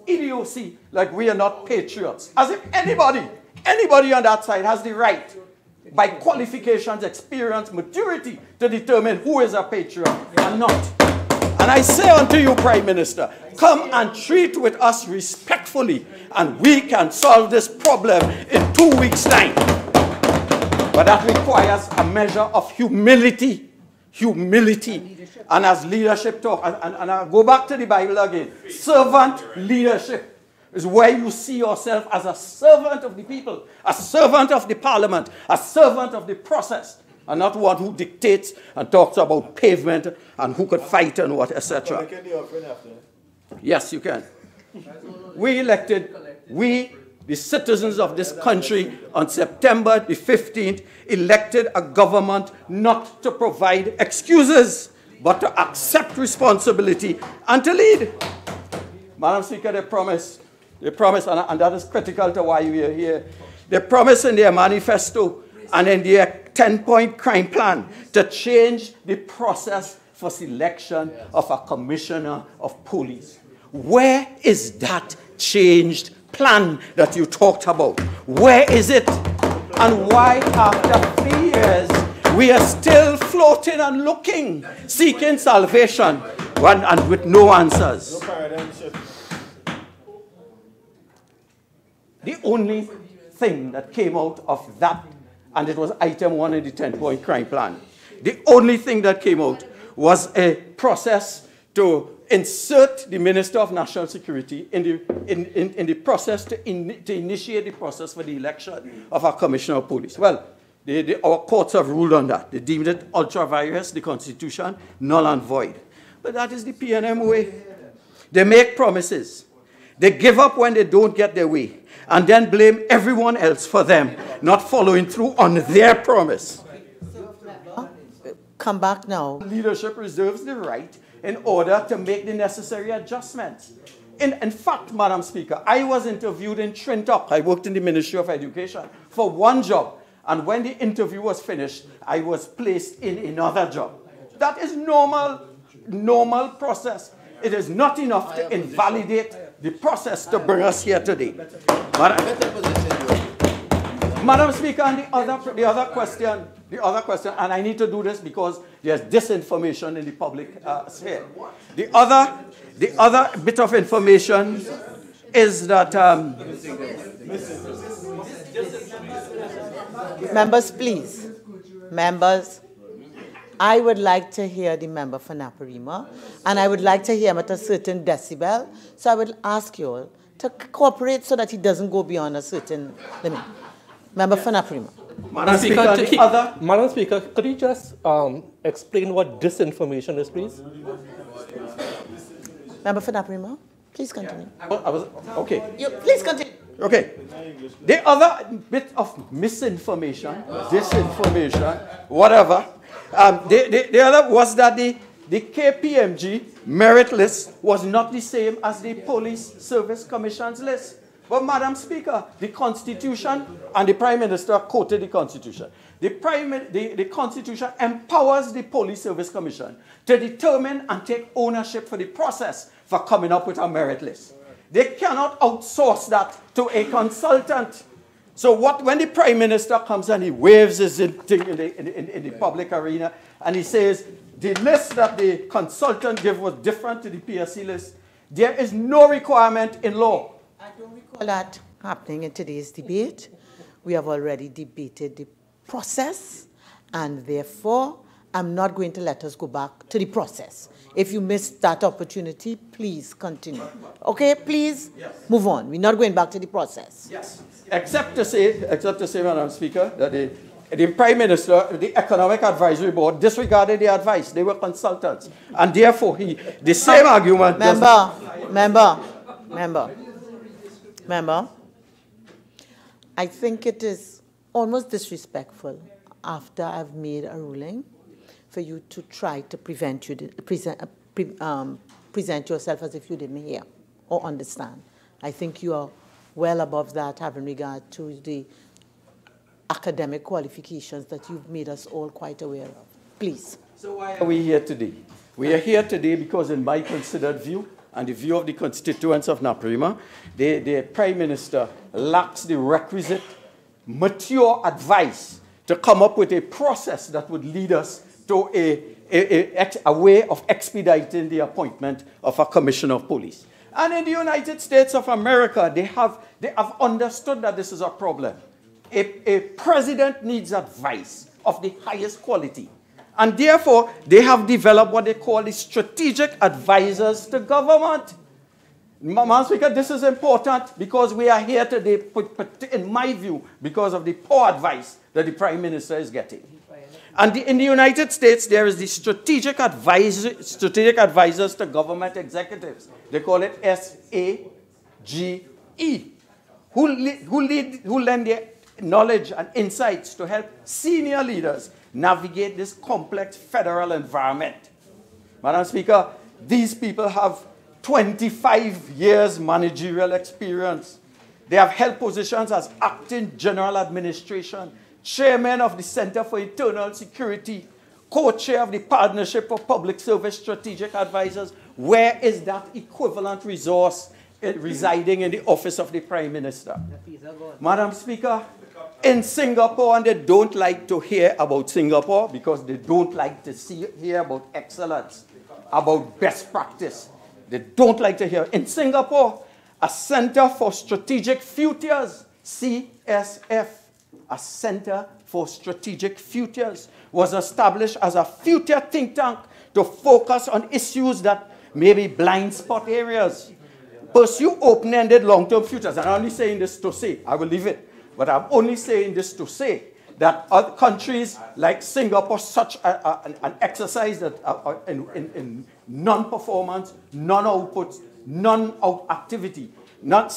G: idiocy like we are not patriots. As if anybody on that side has the right, by qualifications, experience, maturity, to determine who is a patriot and not. And I say unto you, Prime Minister, come and treat with us respectfully, and we can solve this problem in 2 weeks' time. But that requires a measure of humility. Humility. And as leadership talk, and I'll go back to the Bible again. Servant leadership is where you see yourself as a servant of the people, a servant of the parliament, a servant of the process, and not one who dictates and talks about pavement and who could fight and what, etc. Yes, you can. We elected, the citizens of this country, on September the 15th, elected a government not to provide excuses, but to accept responsibility and to lead. Madam Speaker, they promised, and that is critical to why we are here, they promised in their manifesto and in their 10-point crime plan to change the process for selection of a commissioner of police. Where is that changed plan that you talked about? Where is it? And why after 3 years we are still floating and looking, seeking salvation, and with no answers? The only thing that came out of that, and it was item 1 in the 10-point crime plan, the only thing that came out was a process to insert the Minister of National Security in the process to initiate the process for the election of our Commissioner of Police. Well, our courts have ruled on that. They deemed it ultra-virus, the Constitution, null and void. But that is the PNM way. They make promises. They give up when they don't get their way, and then blame everyone else for them not following through on their promise.
B: Come back now.
G: Leadership reserves the right in order to make the necessary adjustments. In fact, Madam Speaker, I was interviewed in Trinidad. I worked in the Ministry of Education for one job, and when the interview was finished, I was placed in another job. That is normal process. It is not enough to invalidate the process to bring us here today. Madam Speaker, and the other question, and I need to do this because there's disinformation in the public sphere. The other bit of information is that
B: members, please. Members, I would like to hear the member for Naparima, and I would like to hear him at a certain decibel. So I would ask you all to cooperate so that he doesn't go beyond a certain limit. Member for Naparima.
A: Madam Speaker, could you just explain what disinformation is, please?
B: Member for Naparima, please continue.
G: Okay.
B: Please continue.
G: Okay. The other bit of misinformation, disinformation, whatever, the other was that the KPMG merit list was not the same as the Police Service Commission's list. But, Madam Speaker, the Constitution, and the Prime Minister quoted the Constitution, the Constitution empowers the Police Service Commission to determine and take ownership for the process for coming up with a merit list. They cannot outsource that to a consultant. So when the Prime Minister comes and he waves his thing in the public arena and he says, the list that the consultant gave was different to the PSC list, there is no requirement in law.
B: I don't recall that happening in today's debate. We have already debated the process, and therefore, I'm not going to let us go back to the process. If you missed that opportunity, please continue. Okay, please move on. We're not going back to the process.
G: Yes. Except to say, Madam Speaker, that the Prime Minister, the Economic Advisory Board, disregarded the advice. They were consultants. And therefore, the same argument...
B: Member, I think it is almost disrespectful after I've made a ruling for you to try to present yourself as if you didn't hear or understand. I think you are well above that, having regard to the academic qualifications that you've made us all quite aware of. Please.
G: So why are we here today? We are here today because, in my considered view, and the view of the constituents of Naparima, the Prime Minister lacks the requisite mature advice to come up with a process that would lead us to a way of expediting the appointment of a commissioner of police. And in the United States of America, they have understood that this is a problem. A president needs advice of the highest quality. And therefore, they have developed what they call the strategic advisors to government. Madam Speaker, this is important because we are here today, in my view, because of the poor advice that the Prime Minister is getting. And in the United States, there is the strategic advisors to government executives. They call it SAGE, who lend their knowledge and insights to help senior leaders navigate this complex federal environment. Madam Speaker, these people have 25 years managerial experience. They have held positions as acting general administration, chairman of the Center for Internal Security, co-chair of the Partnership for Public Service Strategic Advisors. Where is that equivalent resource residing in the office of the Prime Minister? Madam Speaker, in Singapore, and they don't like to hear about Singapore because they don't like to hear about excellence, about best practice. They don't like to hear. In Singapore, a Center for Strategic Futures, CSF, a Center for Strategic Futures, was established as a future think tank to focus on issues that may be blind spot areas. Pursue open-ended long-term futures. And I'm only saying this to say, I will leave it, but I'm only saying this to say that other countries like Singapore, such an exercise that in non-performance, non-output, non-activity, not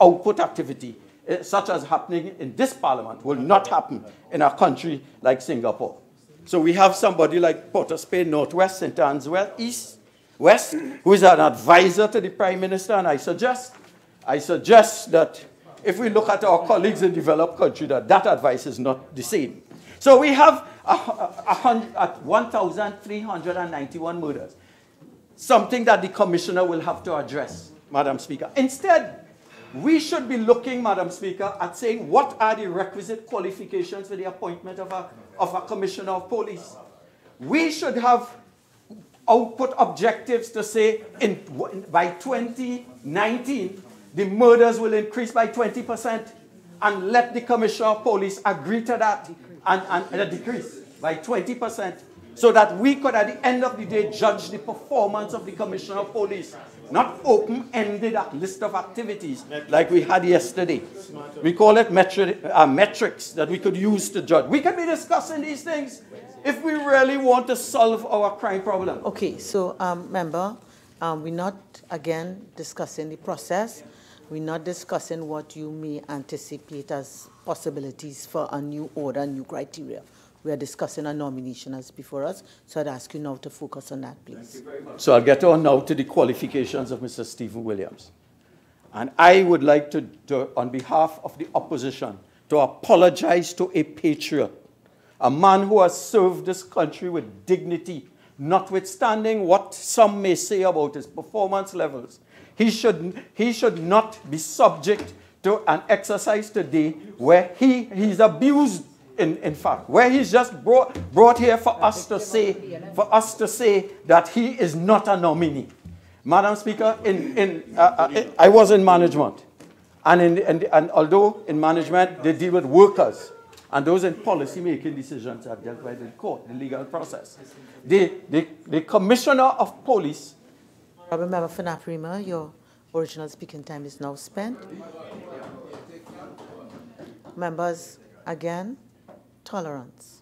G: output activity, such as happening in this parliament, will not happen in a country like Singapore. So we have somebody like Port of Spain, Northwest, St. Anne's West, who is an advisor to the Prime Minister, and I suggest that if we look at our colleagues in developed countries, that advice is not the same. So we have 1,391 murders. something that the commissioner will have to address, Madam Speaker. Instead, we should be looking, Madam Speaker, at saying what are the requisite qualifications for the appointment of a commissioner of police. We should have output objectives to say by 2019, the murders will increase by 20%, and let the commissioner of police agree to that and a decrease by 20%, so that we could, at the end of the day, judge the performance of the commissioner of police, not open-ended list of activities like we had yesterday. We call it metrics that we could use to judge. We can be discussing these things if we really want to solve our crime problem.
B: Okay, so, member, we're not, again, discussing the process. We're not discussing what you may anticipate as possibilities for a new order, new criteria. We are discussing a nomination as before us, so I'd ask you now to focus on that, please.
G: Thank you very much. So I'll get on now to the qualifications of Mr. Stephen Williams. And I would like to, on behalf of the opposition, to apologize to a patriot, a man who has served this country with dignity, notwithstanding what some may say about his performance levels. He should not be subject to an exercise today where he's abused, in fact, where he's just brought here for us to say that he is not a nominee. Madam Speaker, I was in management, and although in management they deal with workers, and those in policy-making decisions are dealt by the court, the legal process. The commissioner of police.
B: Honourable Member for Naparima, your original speaking time is now spent. Members, again, tolerance.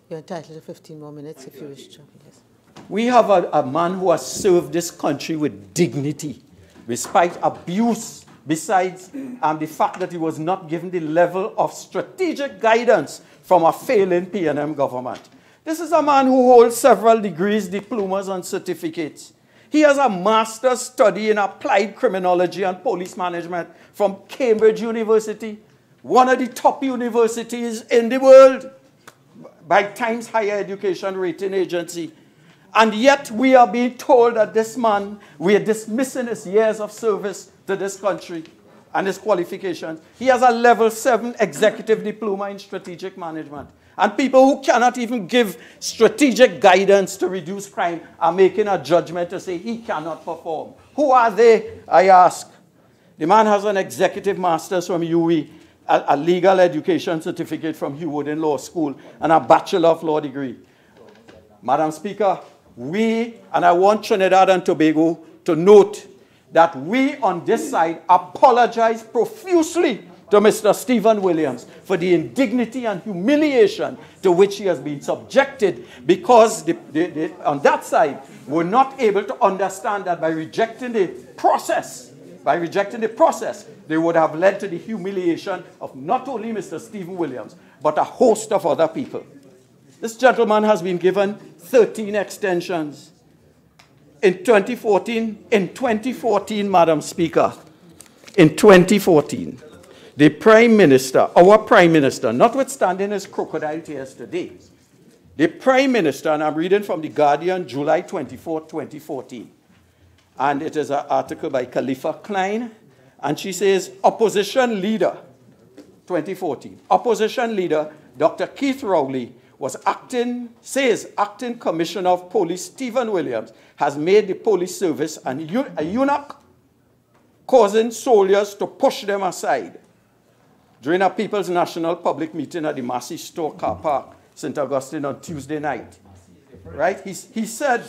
B: You're entitled to 15 more minutes if you wish to. Yes.
G: We have a man who has served this country with dignity, despite abuse, besides the fact that he was not given the level of strategic guidance from a failing PNM government. This is a man who holds several degrees, diplomas, and certificates. He has a master's study in applied criminology and police management from Cambridge University, one of the top universities in the world by Times Higher Education Rating Agency. And yet we are being told that this man, we are dismissing his years of service to this country and his qualifications. He has a level 7 executive diploma in strategic management. And people who cannot even give strategic guidance to reduce crime are making a judgment to say he cannot perform. Who are they, I ask? The man has an executive master's from UE, a legal education certificate from Hewwood Law School, and a Bachelor of Law degree. Madam Speaker, and I want Trinidad and Tobago to note that we on this side apologize profusely to Mr. Stephen Williams for the indignity and humiliation to which he has been subjected, because on that side were not able to understand that by rejecting the process, they would have led to the humiliation of not only Mr. Stephen Williams, but a host of other people. This gentleman has been given 13 extensions. In 2014, Madam Speaker, in 2014, the Prime Minister, our Prime Minister, notwithstanding his crocodile tears today, the Prime Minister, and I'm reading from The Guardian, July 24, 2014, and it is an article by Khalifa Klein, and she says, opposition leader, 2014, opposition leader Dr. Keith Rowley acting Commissioner of Police Stephen Williams has made the police service a eunuch, causing soldiers to push them aside. During a People's National public meeting at the Massey Store car park, St. Augustine on Tuesday night, right? He said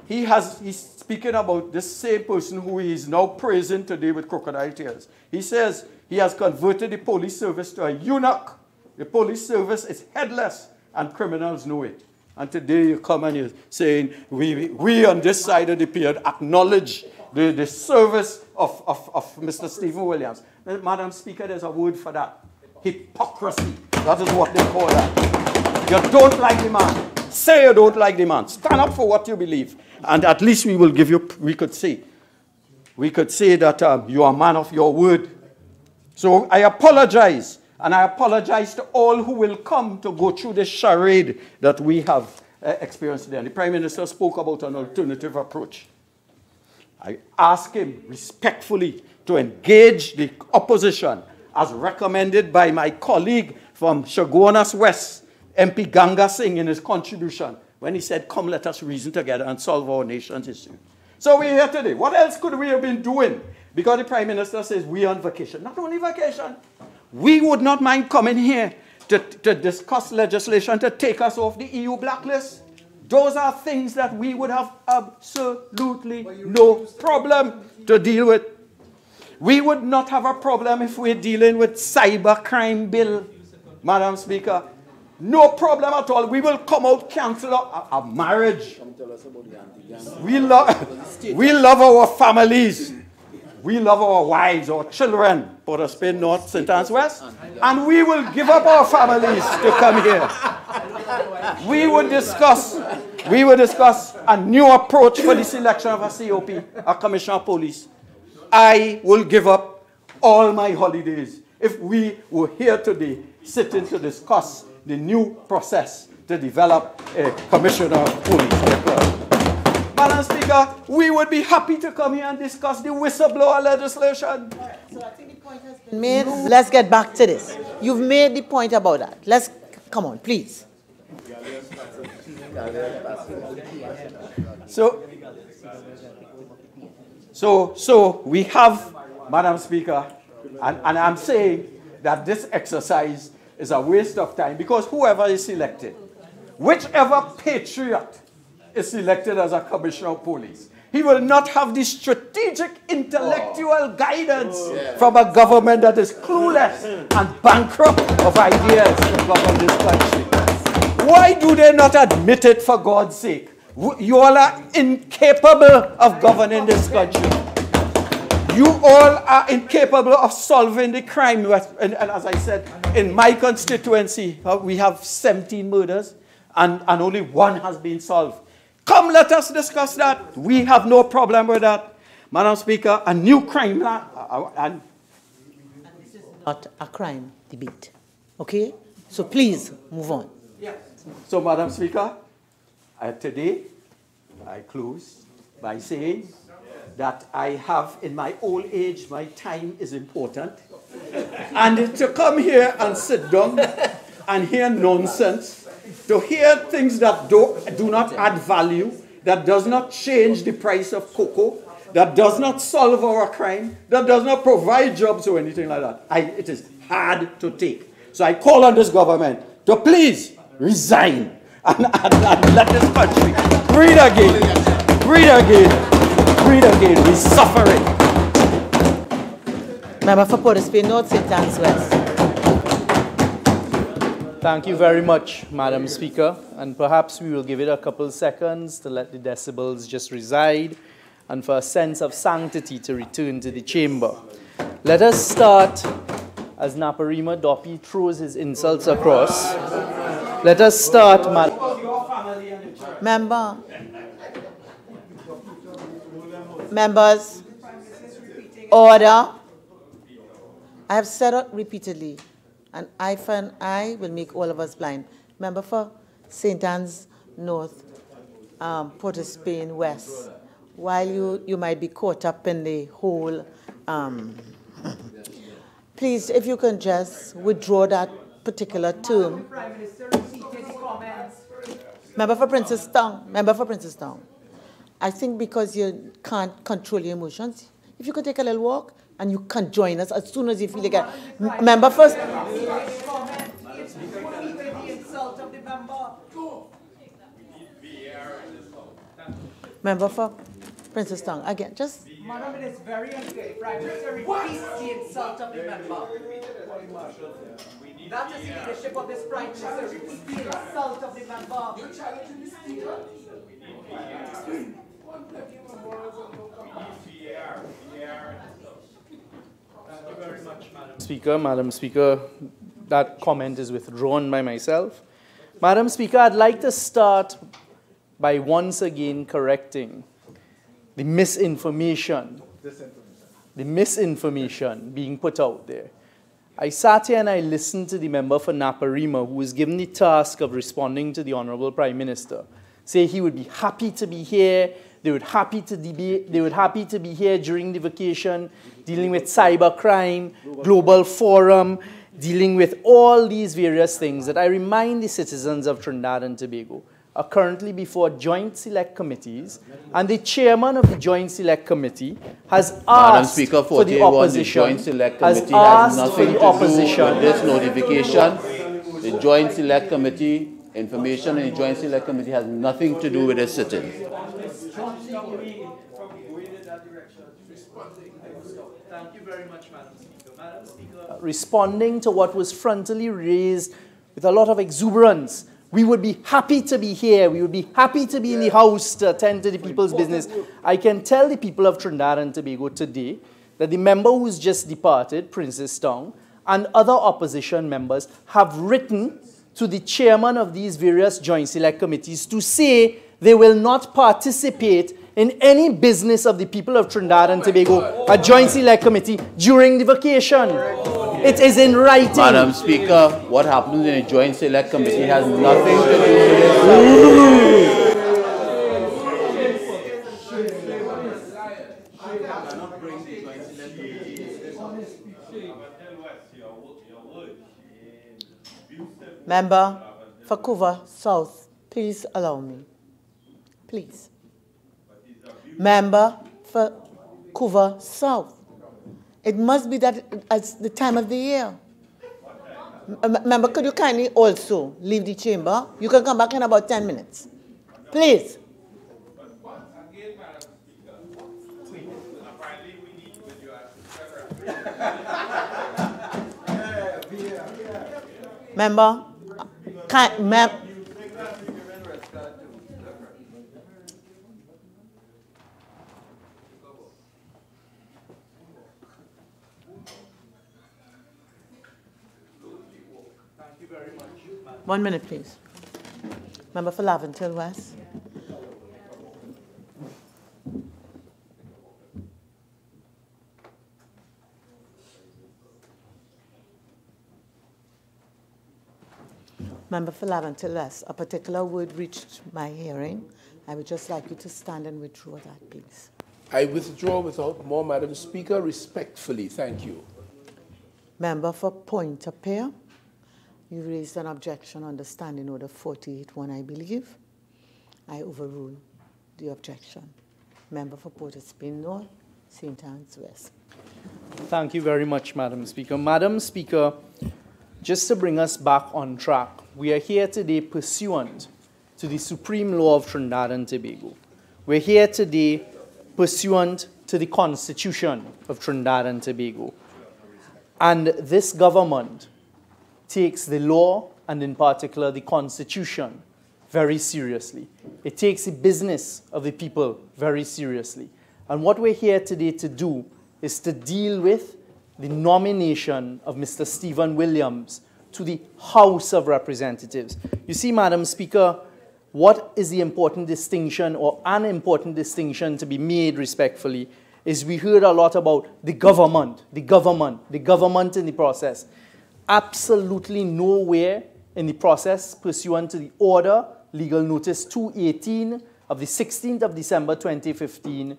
G: he's speaking about this same person who he is now praising today with crocodile tears. He says he has converted the police service to a eunuch. The police service is headless, and criminals know it. And today you come and you're saying, we on this side of the pier acknowledge the service of Mr. Stephen Williams. Madam Speaker, there's a word for that. Hypocrisy. That is what they call that. You don't like the man. Say you don't like the man. Stand up for what you believe. And at least we will give you, we could say that you are a man of your word. So I apologize. And I apologize to all who will come to go through this charade that we have experience today. And the Prime Minister spoke about an alternative approach. I ask him respectfully to engage the opposition as recommended by my colleague from Chaguanas West, MP Ganga Singh, in his contribution when he said, come, let us reason together and solve our nation's issue. So we're here today. What else could we have been doing? Because the Prime Minister says we're on vacation. Not only vacation. We would not mind coming here to discuss legislation to take us off the EU blacklist. Those are things that we would have absolutely no problem to deal with. We would not have a problem if we're dealing with cyber crime bill, Madam Speaker. No problem at all. We will come out, cancel a marriage. We love our families. We love our wives, our children, Port of Spain North, St. Anne's West. And we will give up our families to come here. We would discuss a new approach for the selection of a COP, a Commissioner of Police. I will give up all my holidays if we were here today sitting to discuss the new process to develop a Commissioner of Police. Madam Speaker, we would be happy to come here and discuss the whistleblower legislation.
B: So I think the point has been made. Let's get back to this. You've made the point about that. Let's come on, please.
G: So we have, Madam Speaker, and I'm saying that this exercise is a waste of time because whoever is selected, whichever patriot is selected as a Commissioner of Police, he will not have the strategic intellectual guidance from a government that is clueless and bankrupt of ideas to govern this country. Why do they not admit it, for God's sake? You all are incapable of governing this country. You all are incapable of solving the crime. And as I said, in my constituency, we have 17 murders and only one has been solved. Come, let us discuss that. We have no problem with that. Madam Speaker, a new crime law. And
B: this is not a crime debate. Okay? So please, move on.
G: Yes. So, Madam Speaker, today I close by saying that I have, in my old age, my time is important. And to come here and sit down and hear nonsense, to hear things that do not add value, that does not change the price of cocoa, that does not solve our crime, that does not provide jobs or anything like that, it is hard to take. So I call on this government to please resign and let this country breathe again, breathe again, breathe again. We're suffering.
B: Member for Port of Spain North, St. Anne's West.
A: Thank you very much, Madam Speaker. And perhaps we will give it a couple seconds to let the decibels just reside and for a sense of sanctity to return to the chamber. Let us start, as Naparima Doppy throws his insults across. Let us start,
B: Members, order. I have said it repeatedly. An eye for an eye will make all of us blind. Member for St. Anne's North, Port of Spain West, while you might be caught up in the whole, please, if you can just withdraw that particular term. Member for Princess Town, I think because you can't control your emotions, if you could take a little walk, and you can join us as soon as you feel like it. Member first. Member for Princess Town. Again, just.
H: Madam, it is very unfair. Prime Minister repeats the insult of the member. That is the leadership of this Prime Minister. Repeats the insult of the member. You're challenging the speaker?
A: Madam Speaker, that comment is withdrawn by myself. Madam Speaker, I'd like to start by once again correcting the misinformation being put out there. I sat here and I listened to the member for Naparima, who was given the task of responding to the Honorable Prime Minister, say he would be happy to be here, they would happy to be here during the vacation, dealing with cybercrime, global forum, dealing with all these various things that I remind the citizens of Trinidad and Tobago are currently before joint select committees, and the chairman of the joint select committee has asked for the opposition,
E: the joint select committee has nothing to do with this notification. The joint select committee, information in the joint select committee has nothing to do with this sitting.
A: Thank you very much, Madam Speaker. Madam Speaker, responding to what was frontally raised with a lot of exuberance, we would be happy to be here. We would be happy to be in the House to attend to the people's business. I can tell the people of Trinidad and Tobago today that the member who's just departed, Princess Tong, and other opposition members have written to the chairman of these various joint select committees to say they will not participate in any business of the people of Trinidad and Tobago, a joint select committee, during the vacation. It is in writing.
E: Madam Speaker, what happens in a joint select committee has nothing to do with this.
B: Member for Couva South, please allow me. Please. Member for Couva South. It must be that it's the time of the year. Member, could you kindly also leave the chamber? You can come back in about 10 minutes. Please. Member, One minute, please. Member for Laventille West. Member for Laventille West, a particular word reached my hearing. I would just like you to stand and withdraw that, please.
I: I withdraw without more, Madam Speaker, respectfully. Thank you.
B: Member for Point of Pear. You raised an objection under Standing Order 48-1, I believe. I overrule the objection. Member for Port of Spain North, St. Anne's West.
A: Thank you very much, Madam Speaker. Madam Speaker, just to bring us back on track, we are here today pursuant to the supreme law of Trinidad and Tobago. We're here today pursuant to the Constitution of Trinidad and Tobago. And this government takes the law, and in particular the Constitution, very seriously. It takes the business of the people very seriously. And what we're here today to do is to deal with the nomination of Mr. Stephen Williams to the House of Representatives. You see, Madam Speaker, what is the important distinction, or an important distinction to be made respectfully, is we heard a lot about the government in the process. Absolutely nowhere in the process pursuant to the order, legal notice 218 of the 16th of December 2015,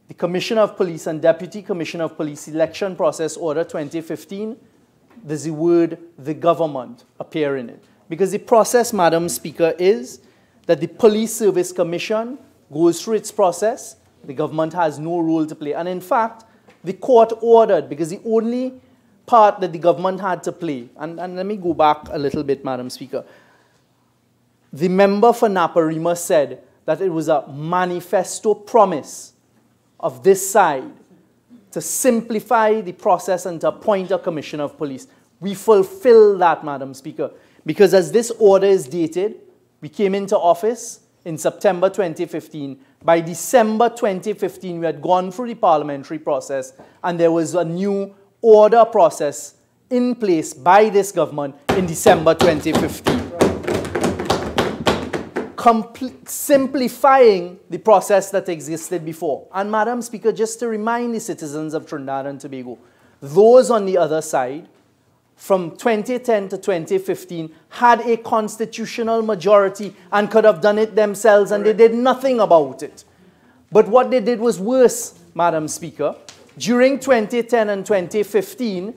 A: the Commissioner of Police and Deputy Commissioner of Police Election Process Order 2015, does the word the government appear in it. Because the process, Madam Speaker, is that the Police Service Commission goes through its process, the government has no role to play. And in fact, the court ordered, because the only part that the government had to play, and let me go back a little bit, Madam Speaker. The member for Naparima said that it was a manifesto promise of this side to simplify the process and to appoint a commissioner of police. We fulfill that, Madam Speaker, because as this order is dated, we came into office in September 2015. By December 2015, we had gone through the parliamentary process, and there was a new order process in place by this government in December 2015. Simplifying the process that existed before. And Madam Speaker, just to remind the citizens of Trinidad and Tobago, those on the other side, from 2010 to 2015, had a constitutional majority and could have done it themselves, and they did nothing about it. But what they did was worse, Madam Speaker. During 2010 and 2015,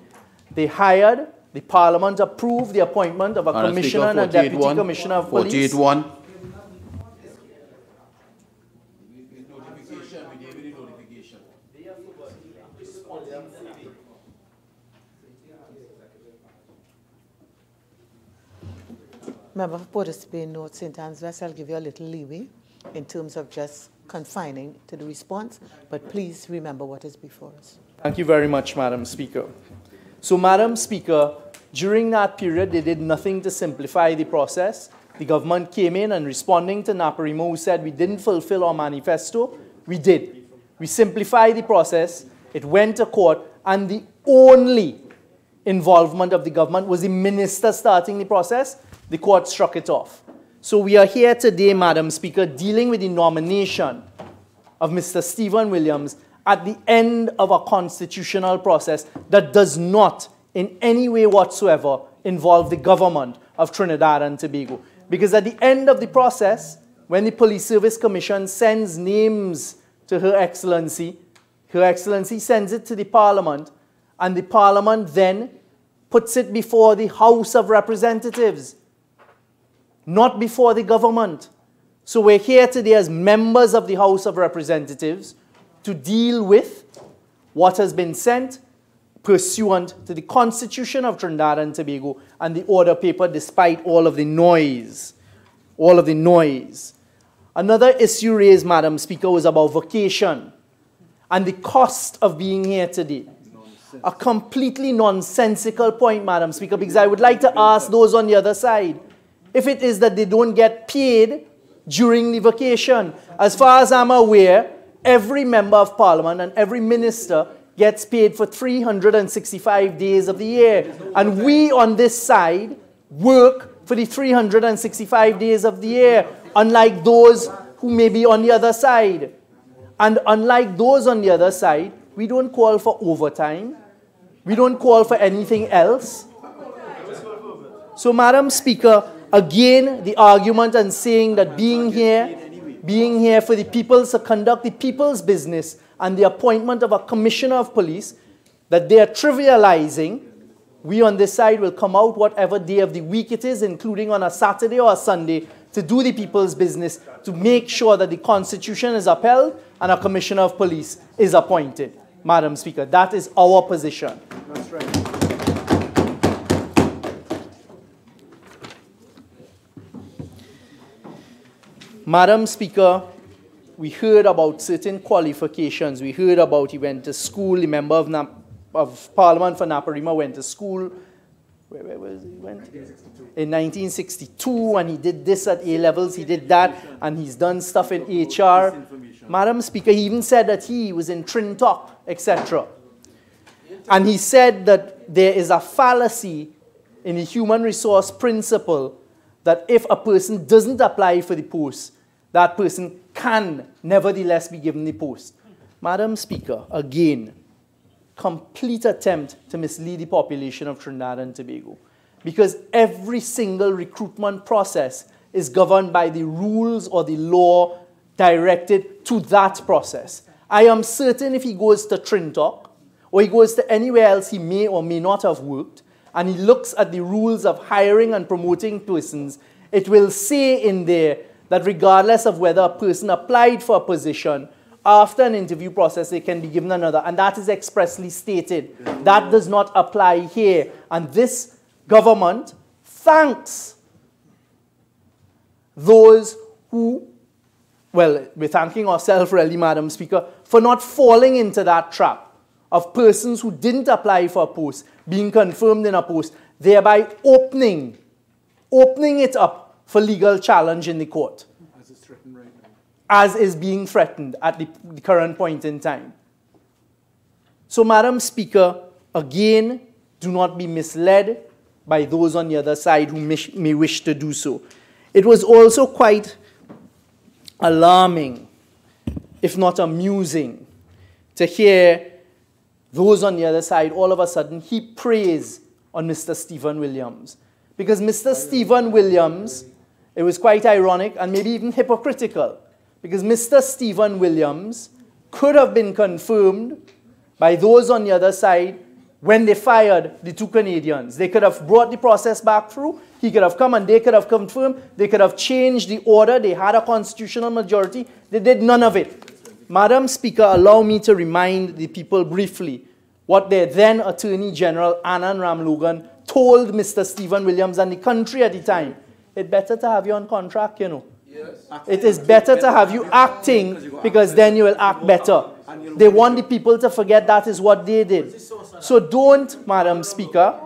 A: they hired, the Parliament approved the appointment of a commissioner and a deputy commissioner of police.
E: 48-1.
B: Member for Port of Spain, North St. Anne's West, I'll give you a little leeway in terms of just confining to the response, but please remember what is before us.
A: Thank you very much, Madam Speaker. So, Madam Speaker, during that period, they did nothing to simplify the process. The government came in and responding to Naparimo, who said we didn't fulfill our manifesto, we did. We simplified the process, it went to court, and the only involvement of the government was the minister starting the process. The court struck it off. So we are here today, Madam Speaker, dealing with the nomination of Mr. Stephen Williams at the end of a constitutional process that does not in any way whatsoever involve the government of Trinidad and Tobago. Because at the end of the process, when the Police Service Commission sends names to Her Excellency sends it to the Parliament, and the Parliament then puts it before the House of Representatives, not before the government. So we're here today as members of the House of Representatives to deal with what has been sent pursuant to the Constitution of Trinidad and Tobago and the order paper, despite all of the noise. All of the noise. Another issue raised, Madam Speaker, was about vacation and the cost of being here today. A completely nonsensical point, Madam Speaker, because I would like to ask those on the other side, if it is that they don't get paid during the vacation. As far as I'm aware, every member of Parliament and every minister gets paid for 365 days of the year. And we on this side work for the 365 days of the year, unlike those who may be on the other side. And unlike those on the other side, we don't call for overtime. We don't call for anything else. So, Madam Speaker, again, the argument and saying that being here for the people to conduct the people's business and the appointment of a commissioner of police, that they are trivializing, we on this side will come out whatever day of the week it is, including on a Saturday or a Sunday, to do the people's business, to make sure that the Constitution is upheld and a commissioner of police is appointed. Madam Speaker, that is our position.
G: That's right.
A: Madam Speaker, we heard about certain qualifications. We heard about he went to school, the member of Parliament for Naparima went to school. Where was he went? In 1962, and he did this at A-levels, he did that, and he's done stuff in HR. Madam Speaker, he even said that he was in Trintalk, etc. And he said that there is a fallacy in the human resource principle that if a person doesn't apply for the post, that person can nevertheless be given the post. Madam Speaker, again, complete attempt to mislead the population of Trinidad and Tobago, because every single recruitment process is governed by the rules or the law directed to that process. I am certain if he goes to Trintalk or he goes to anywhere else he may or may not have worked, and he looks at the rules of hiring and promoting persons, it will say in there that regardless of whether a person applied for a position, after an interview process, they can be given another. And that is expressly stated. That does not apply here. And this government thanks those who, well, we're thanking ourselves really, Madam Speaker, for not falling into that trap of persons who didn't apply for a post being confirmed in a post, thereby opening it up for legal challenge in the court,
G: As it's threatened right now.
A: as is being threatened at the current point in time. So, Madam Speaker, again, do not be misled by those on the other side who may wish to do so. It was also quite alarming, if not amusing, to hear those on the other side all of a sudden heap praise on Mr. Stephen Williams. Because Mr. Stephen Williams, it was quite ironic and maybe even hypocritical, because Mr. Stephen Williams could have been confirmed by those on the other side when they fired the 2 Canadians. They could have brought the process back through. He could have come and they could have confirmed. They could have changed the order. They had a constitutional majority. They did none of it. Madam Speaker, allow me to remind the people briefly what their then Attorney General, Anand Ramlogan, told Mr. Stephen Williams and the country at the time. It's better to have you on contract, you know. Yes. It is better to have you acting, because then you will act better. They want the people to forget that is what they did. So don't, Madam Speaker,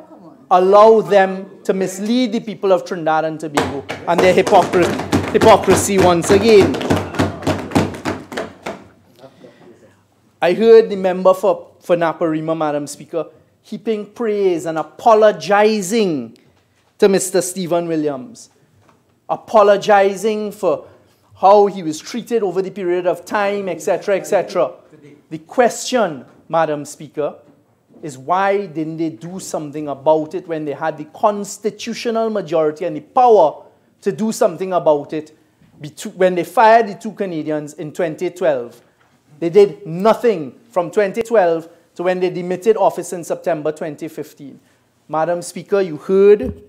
A: allow them to mislead the people of Trinidad and Tobago and their hypocrisy once again. I heard the member for Naparima, Madam Speaker, heaping praise and apologizing to Mr. Stephen Williams, apologizing for how he was treated over the period of time, etc., etc. The question, Madam Speaker, is why didn't they do something about it when they had the constitutional majority and the power to do something about it when they fired the 2 Canadians in 2012? They did nothing from 2012 to when they demitted office in September 2015. Madam Speaker, you heard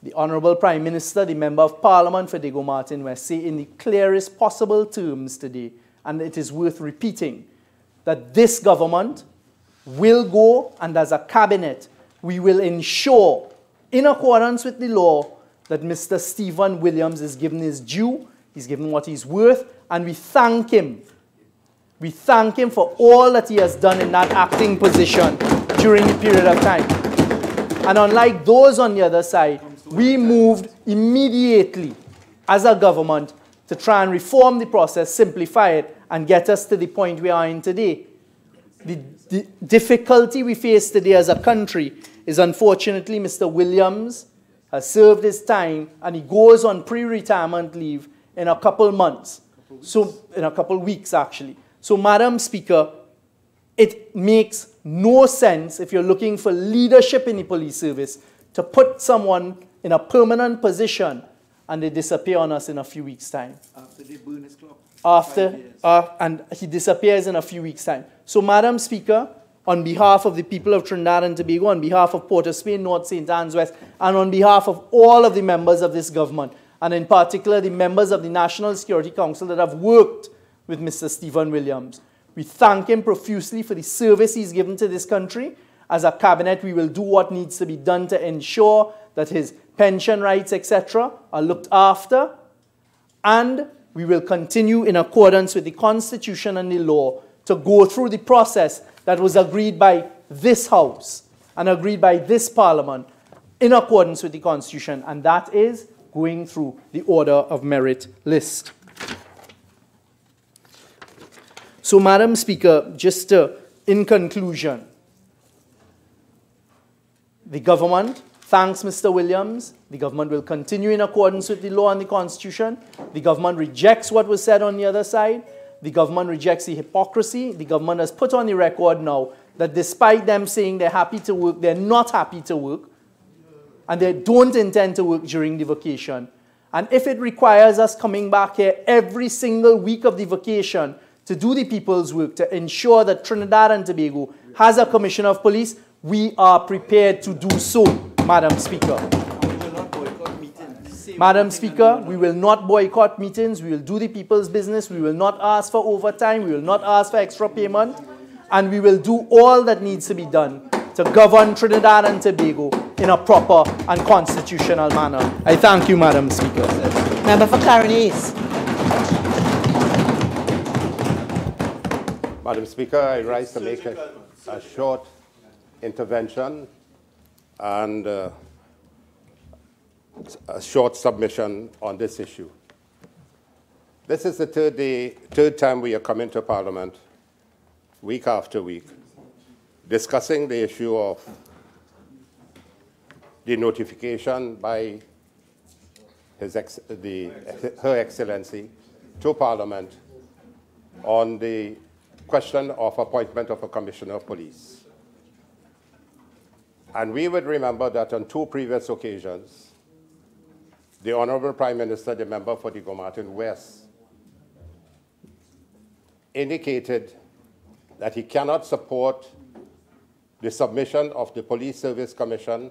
A: the Honorable Prime Minister, the Member of Parliament for Diego Martin West, say in the clearest possible terms today, and it is worth repeating, that this government will go, and as a cabinet, we will ensure, in accordance with the law, that Mr. Stephen Williams is given his due, he's given what he's worth, and we thank him. We thank him for all that he has done in that acting position during the period of time. And unlike those on the other side, we moved immediately as a government to try and reform the process, simplify it, and get us to the point we are in today. The difficulty we face today as a country is, unfortunately, Mr. Williams has served his time and he goes on pre-retirement leave in a couple months. So, in a couple weeks, actually. So, Madam Speaker, it makes no sense, if you're looking for leadership in the police service, to put someone in a permanent position and they disappear on us in a few weeks' time.
G: After they burn his clock.
A: And he disappears in a few weeks' time. So, Madam Speaker, on behalf of the people of Trinidad and Tobago, on behalf of Port of Spain, North St. Anne's West, and on behalf of all of the members of this government, and in particular the members of the National Security Council that have worked with Mr. Stephen Williams, we thank him profusely for the service he's given to this country. As a cabinet, we will do what needs to be done to ensure that his pension rights, etc., are looked after, and we will continue in accordance with the Constitution and the law to go through the process that was agreed by this House and agreed by this Parliament in accordance with the Constitution, and that is going through the order of merit list. So, Madam Speaker, just in conclusion, the government thanks Mr. Williams. The government will continue in accordance with the law and the Constitution. The government rejects what was said on the other side. The government rejects the hypocrisy. The government has put on the record now that despite them saying they're happy to work, they're not happy to work, and they don't intend to work during the vacation. And if it requires us coming back here every single week of the vacation to do the people's work, to ensure that Trinidad and Tobago has a commissioner of police, we are prepared to do so, Madam Speaker. Madam Speaker, we will not boycott meetings. We will do the people's business. We will not ask for overtime. We will not ask for extra payment. And we will do all that needs to be done to govern Trinidad and Tobago in a proper and constitutional manner. I thank you, Madam Speaker.
B: Member for Clarence East.
J: Madam Speaker, I rise to make a short intervention and a short submission on this issue. This is the third time we are coming to Parliament, week after week, discussing the issue of the notification by Her Excellency to Parliament on the question of appointment of a Commissioner of Police. And we would remember that on 2 previous occasions, the Honorable Prime Minister, the member for the Gomartin West, indicated that he cannot support the submission of the Police Service Commission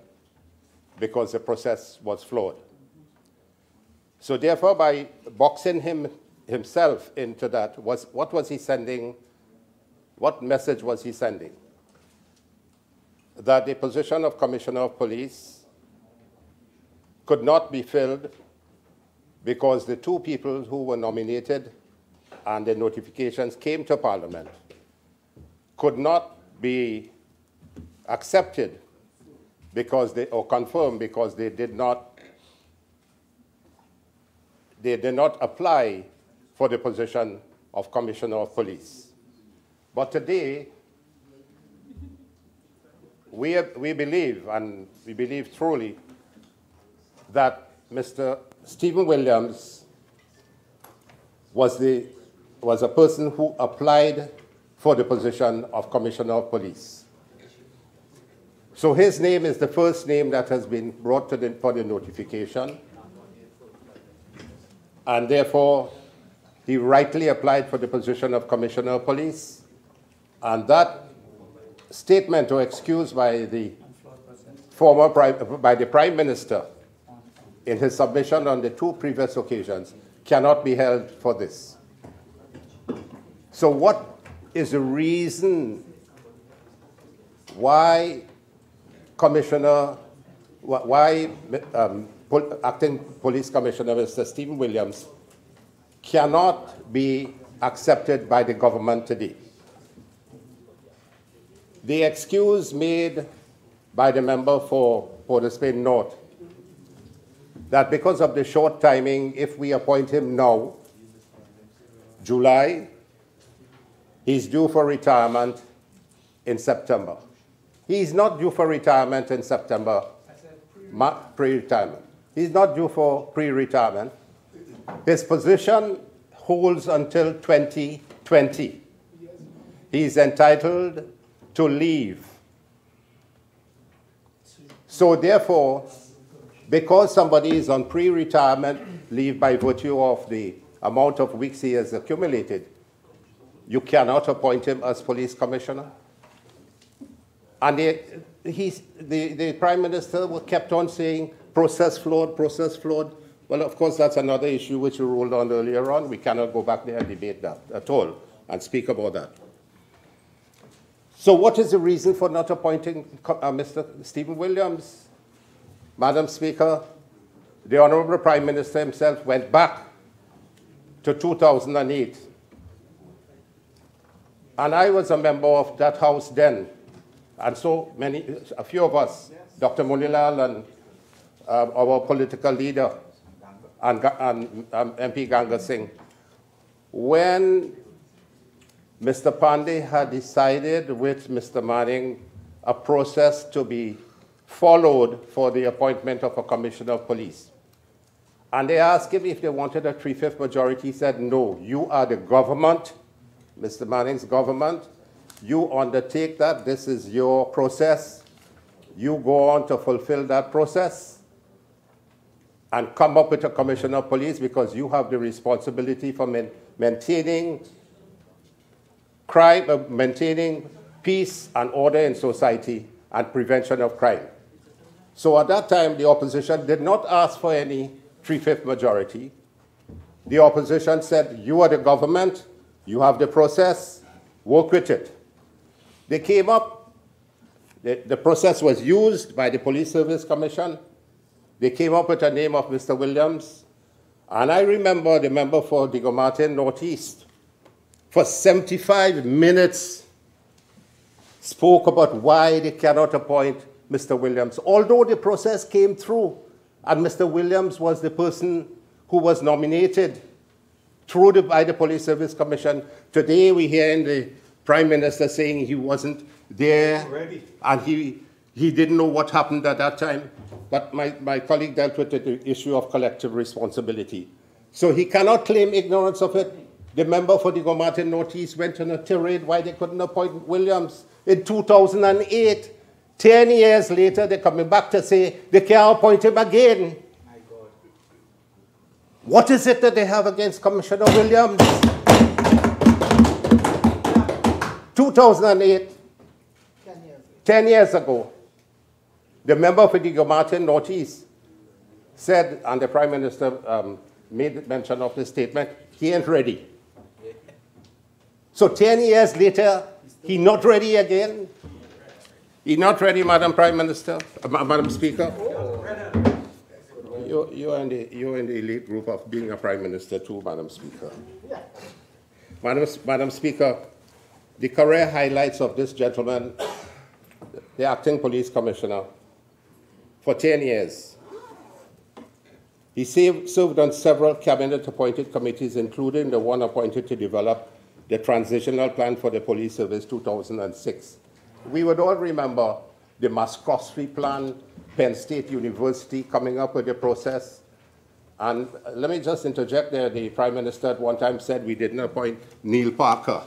J: because the process was flawed. So therefore, by boxing himself into that, what was he sending? What message was he sending? That the position of Commissioner of Police could not be filled because the 2 people who were nominated and the notifications came to Parliament could not be accepted because or confirmed because they did not apply for the position of Commissioner of Police. But today, we believe, and we believe truly, that Mr. Stephen Williams was a person who applied for the position of Commissioner of Police. So his name is the first name that has been brought for the notification, and therefore he rightly applied for the position of Commissioner of Police, and that statement or excuse by the Prime Minister in his submission on the 2 previous occasions cannot be held for this. So what is the reason why Acting Police Commissioner Mr. Stephen Williams cannot be accepted by the government today? The excuse made by the member for Port of Spain North that because of the short timing, if we appoint him now, July, he's due for retirement in September. He's not due for retirement in September, pre-retirement. He's not due for pre-retirement. His position holds until 2020. He's entitled to leave. So therefore, because somebody is on pre-retirement leave by virtue of the amount of weeks he has accumulated, you cannot appoint him as police commissioner. And the Prime Minister kept on saying, process flawed, process flawed. Well, of course, that's another issue which we ruled on earlier on. We cannot go back there and debate that at all and speak about that. So what is the reason for not appointing Mr. Stephen Williams? Madam Speaker, the Honorable Prime Minister himself went back to 2008. And I was a member of that House then. And so a few of us, Dr. Munilal and our political leader, and MP Ganga Singh, when Mr. Pandey had decided with Mr. Manning a process to be followed for the appointment of a commissioner of police. And they asked him if they wanted a 3/5 majority. He said, no, you are the government, Mr. Manning's government. You undertake that. This is your process. You go on to fulfill that process and come up with a commissioner of police because you have the responsibility for maintaining crime, maintaining peace and order in society and prevention of crime. So at that time, the opposition did not ask for any 3/5 majority. The opposition said, you are the government, you have the process, work with it. They came up, the process was used by the Police Service Commission. They came up with the name of Mr. Williams. And I remember the member for Digomartin Northeast, for 75 minutes, spoke about why they cannot appoint Mr. Williams, although the process came through and Mr. Williams was the person who was nominated by the Police Service Commission. Today we hear in the Prime Minister saying he wasn't there and he didn't know what happened at that time. But my colleague dealt with the issue of collective responsibility. So he cannot claim ignorance of it. The member for the Gomartin Northeast went on a tirade why they couldn't appoint Williams in 2008, 10 years later, they're coming back to say they can't appoint him again. My God. What is it that they have against Commissioner Williams? 2008, 10 years ago, the member for Diego Martin Northeast said, and the Prime Minister made mention of this statement, he ain't ready. So 10 years later, he not ready again? He not ready, Madam Prime Minister, Madam Speaker? You're in the elite group of being a Prime Minister too, Madam Speaker. Madam Speaker, the career highlights of this gentleman, the acting police commissioner, for 10 years. He served on several cabinet-appointed committees, including the one appointed to develop the Transitional Plan for the Police Service 2006. We would all remember the Muscovy Plan, Penn State University coming up with the process. And let me just interject there. The Prime Minister at one time said we didn't appoint Neil Parker.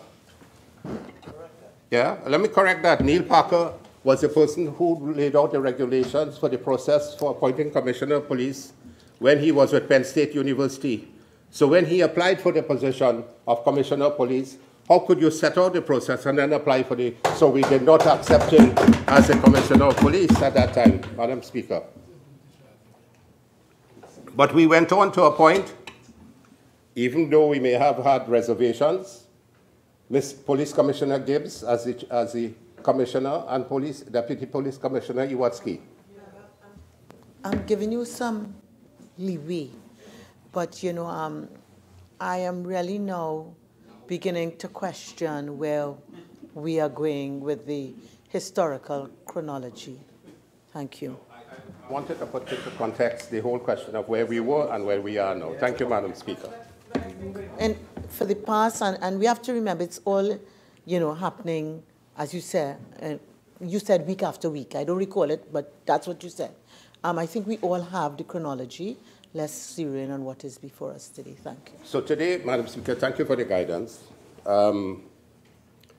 J: Yeah, let me correct that. Neil Parker was the person who laid out the regulations for the process for appointing Commissioner of Police when he was at Penn State University. So when he applied for the position of Commissioner of Police, how could you set out the process and then apply for the... So we did not accept him as a Commissioner of Police at that time, Madam Speaker. But we went on to appoint, even though we may have had reservations, Police Commissioner Gibbs as the Commissioner and Deputy Police Commissioner Iwatsky.
B: I'm giving you some leeway, but you know, I am really now beginning to question where we are going with the historical chronology. Thank you.
J: I wanted to put into context the whole question of where we were and where we are now. Thank you, Madam Speaker.
B: And for the past, and we have to remember, it's all, you know, happening, as you said week after week. I don't recall it, but that's what you said. I think we all have the chronology. Let's zero in on what is before us today. Thank you.
J: So today, Madam Speaker, thank you for the guidance.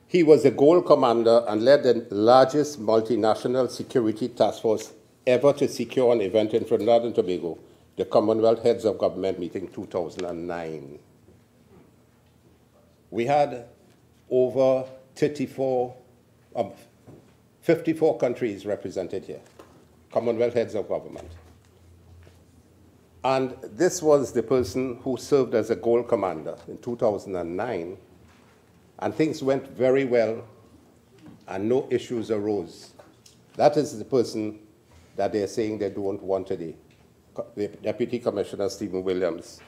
J: He was the goal commander and led the largest multinational security task force ever to secure an event in Trinidad and Tobago, the Commonwealth Heads of Government meeting 2009. We had over 54 countries represented here, Commonwealth Heads of Government. And this was the person who served as a goal commander in 2009, and things went very well, and no issues arose. That is the person that they're saying they don't want today, the Deputy Commissioner Stephen Williams.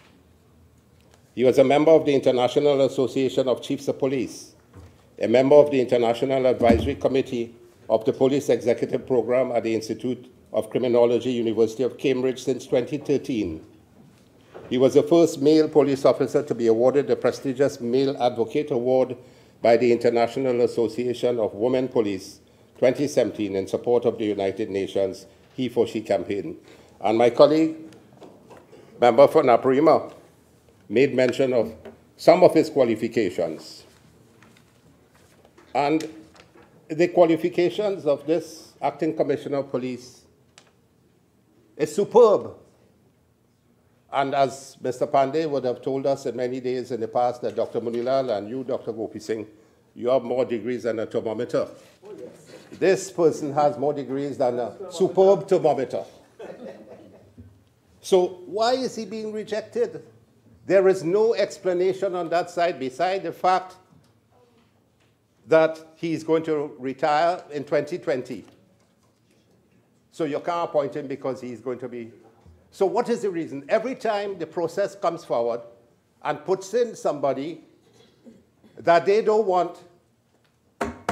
J: He was a member of the International Association of Chiefs of Police, a member of the International Advisory Committee of the Police Executive Program at the Institute of Criminology, University of Cambridge since 2013. He was the first male police officer to be awarded the prestigious Male Advocate Award by the International Association of Women Police 2017 in support of the United Nations He for She campaign. And my colleague, member for Naparima, made mention of some of his qualifications. And the qualifications of this acting commissioner of police is superb. And as Mr. Pandey would have told us in many days in the past that Dr. Munilal and you, Dr. Gopi Singh, you have more degrees than a thermometer. Oh, yes. This person has more degrees than a superb thermometer. So why is he being rejected? There is no explanation on that side beside the fact that he's going to retire in 2020. So you can't appoint him because he's going to be... So what is the reason? Every time the process comes forward and puts in somebody that they don't want,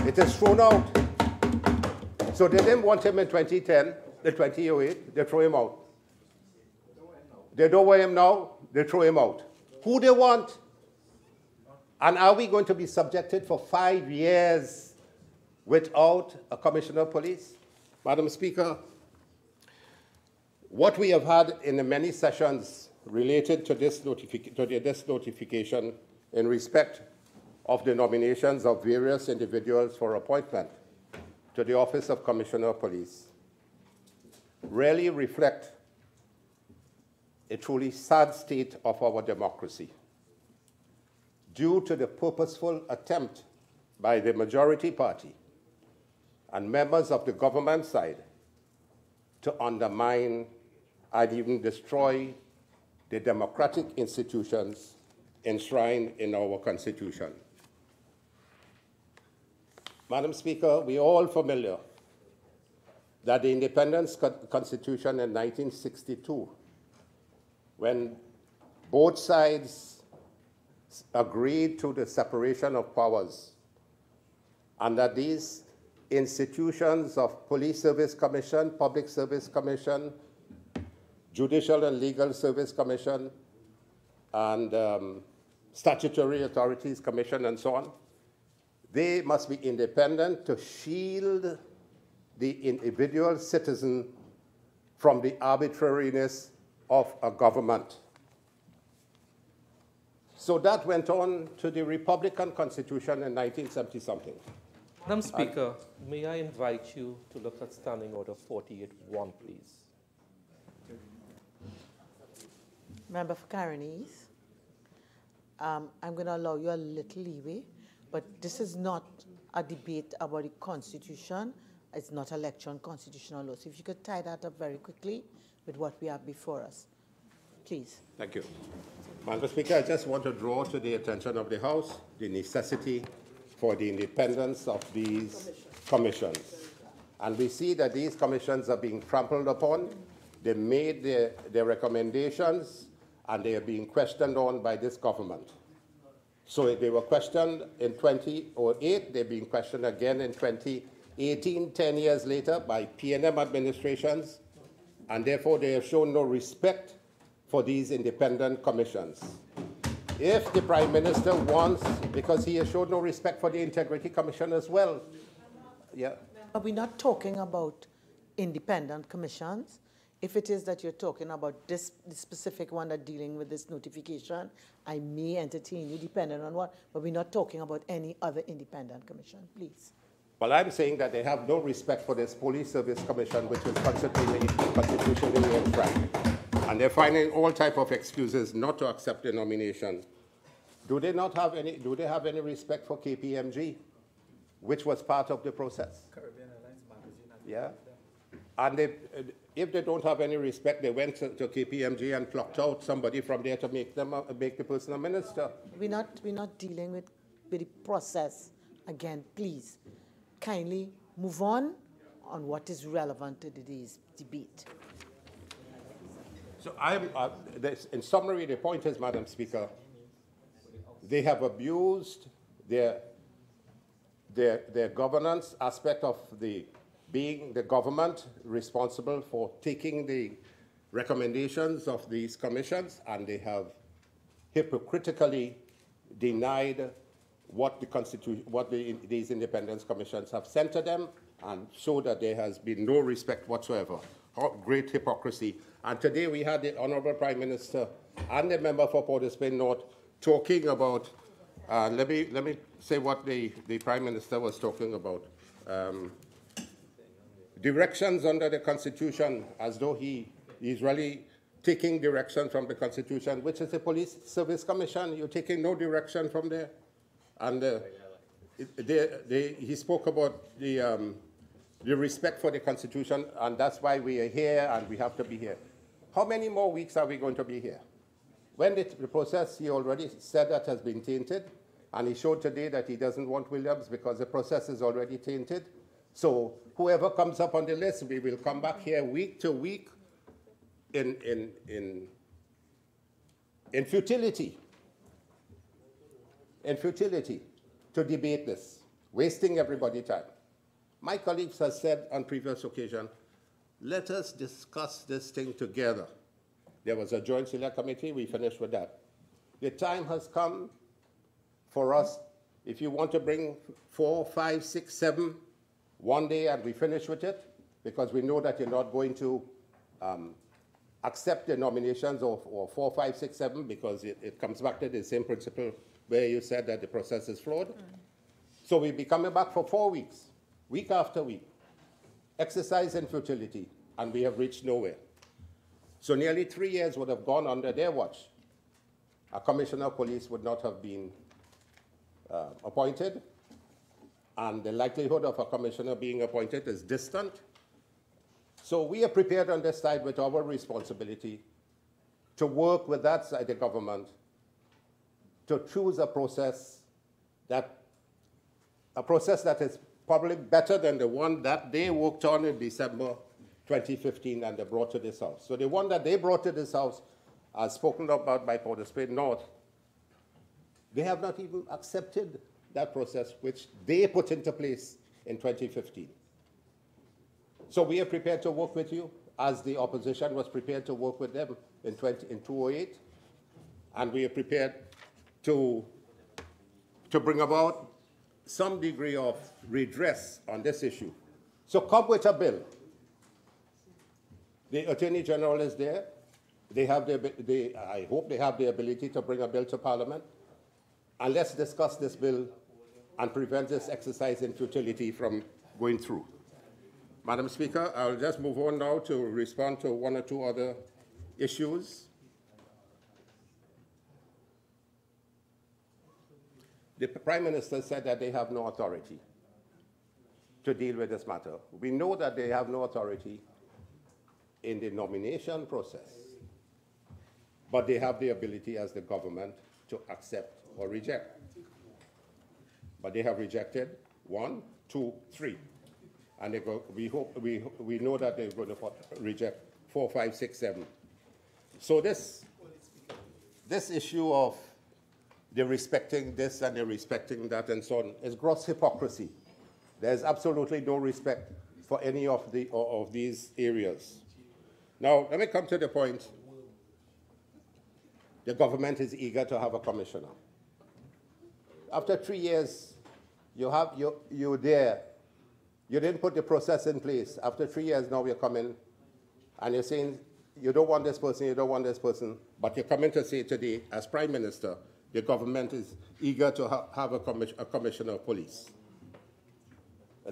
J: it is thrown out. So they didn't want him in 2010, the 2008, they throw him out. They don't want him now, they throw him out. Who they want? And are we going to be subjected for 5 years without a commissioner of police? Madam Speaker, what we have had in the many sessions related to this notification in respect of the nominations of various individuals for appointment to the Office of Commissioner of Police really reflect a truly sad state of our democracy due to the purposeful attempt by the majority party and members of the government side to undermine and even destroy the democratic institutions enshrined in our Constitution. Madam Speaker, we are all familiar that the Independence Constitution in 1962, when both sides agreed to the separation of powers, and that these institutions of Police Service Commission, Public Service Commission, Judicial and Legal Service Commission, and Statutory Authorities Commission, and so on, they must be independent to shield the individual citizen from the arbitrariness of a government. So that went on to the Republican Constitution in 1970-something.
I: Madam Speaker, may I invite you to look at Standing Order 48.1, please.
B: Member for Carinese, I'm going to allow you a little leeway, but this is not a debate about the Constitution. It's not a lecture on constitutional law. So if you could tie that up very quickly with what we have before us, please.
J: Thank you. Madam Speaker, I just want to draw to the attention of the House the necessity for the independence of these commissions. And we see that these commissions are being trampled upon. They made their recommendations, and they are being questioned on by this government. So they were questioned in 2008, they're being questioned again in 2018, 10 years later, by PNM administrations, and therefore they have shown no respect for these independent commissions. If the Prime Minister wants, because he has shown no respect for the Integrity Commission as well. Yeah.
B: Are we not talking about independent commissions? If it is that you're talking about this specific one that's dealing with this notification, I may entertain you depending on what, but we're not talking about any other independent commission, please.
J: Well, I'm saying that they have no respect for this Police Service Commission, which is constitutionally enshrined. And they're finding all type of excuses not to accept the nomination. Do they have any respect for KPMG, which was part of the process? Caribbean Airlines Magazine. Yeah. And if they don't have any respect, they went to KPMG and plucked out somebody from there to make the person a minister.
B: We're not dealing with the process. Again, please, kindly move on what is relevant to today's debate.
J: So in summary, the point is, Madam Speaker, they have abused their governance aspect of being the government responsible for taking the recommendations of these commissions, and they have hypocritically denied what these independence commissions have sent to them, and show that there has been no respect whatsoever. Great hypocrisy. And today we had the Honorable Prime Minister and the member for Port of Spain North talking about, let me say what the Prime Minister was talking about. Directions under the Constitution, as though he's really taking direction from the Constitution, which is the Police Service Commission. You're taking no direction from there. And he spoke about the respect for the Constitution, and that's why we are here and we have to be here. How many more weeks are we going to be here? When the process, he already said that has been tainted, and he showed today that he doesn't want Williams because the process is already tainted. So whoever comes up on the list, we will come back here week to week in futility. In futility to debate this, wasting everybody's time. My colleagues have said on previous occasion, let us discuss this thing together. There was a joint select committee, we finished with that. The time has come for us, if you want to bring 4, 5, 6, 7, one day and we finish with it, because we know that you're not going to accept the nominations of 4, 5, 6, 7, because it comes back to the same principle where you said that the process is flawed. So we'll be coming back for 4 weeks. week after week, exercise in futility, and we have reached nowhere. So nearly 3 years would have gone under their watch. A commissioner of police would not have been appointed, and the likelihood of a commissioner being appointed is distant. So we are prepared on this side with our responsibility to work with that side of the government to choose a process that is probably better than the one that they worked on in December 2015 and they brought to this House. So the one that they brought to this House, as spoken about by Port of Spain North, they have not even accepted that process which they put into place in 2015. So we are prepared to work with you as the opposition was prepared to work with them in 2008, and we are prepared to bring about some degree of redress on this issue. So come with a bill. The Attorney General is there. I hope they have the ability to bring a bill to Parliament. And let's discuss this bill and prevent this exercise in futility from going through. Madam Speaker, I'll just move on now to respond to one or two other issues. The Prime Minister said that they have no authority to deal with this matter. We know that they have no authority in the nomination process, but they have the ability as the government to accept or reject. But they have rejected 1, 2, 3. And we know that they're going to reject 4, 5, 6, 7. So this issue of they're respecting this and they're respecting that and so on is gross hypocrisy. There's absolutely no respect for any of these areas. Now, let me come to the point. The government is eager to have a commissioner. After 3 years, you're there. You didn't put the process in place. After 3 years, now you're coming and you're saying you don't want this person, you don't want this person, but you're coming to say today, as Prime Minister, the government is eager to have a commissioner of police.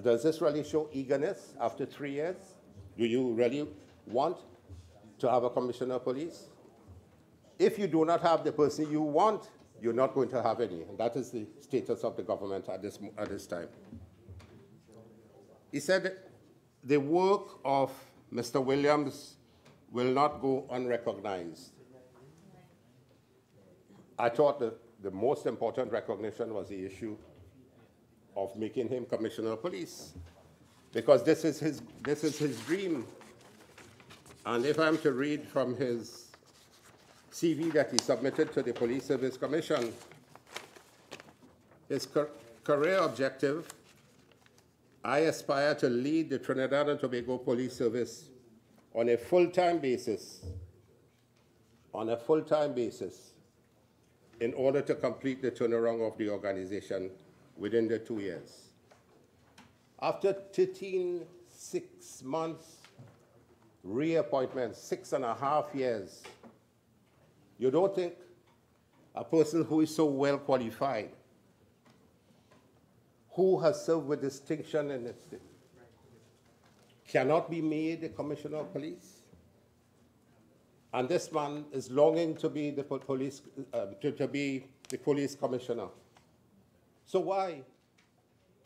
J: Does this really show eagerness after 3 years? Do you really want to have a commissioner of police? If you do not have the person you want, you're not going to have any. And that is the status of the government at this time. He said the work of Mr. Williams will not go unrecognized. I thought the most important recognition was the issue of making him Commissioner of Police, because this is his dream. And if I'm to read from his CV that he submitted to the Police Service Commission, his career objective: I aspire to lead the Trinidad and Tobago Police Service on a full-time basis, in order to complete the turnaround of the organization within the 2 years. After 6 months, reappointment, 6.5 years, you don't think a person who is so well qualified, who has served with distinction in it, cannot be made a commissioner of police? And this man is longing to be the police, police commissioner. So why?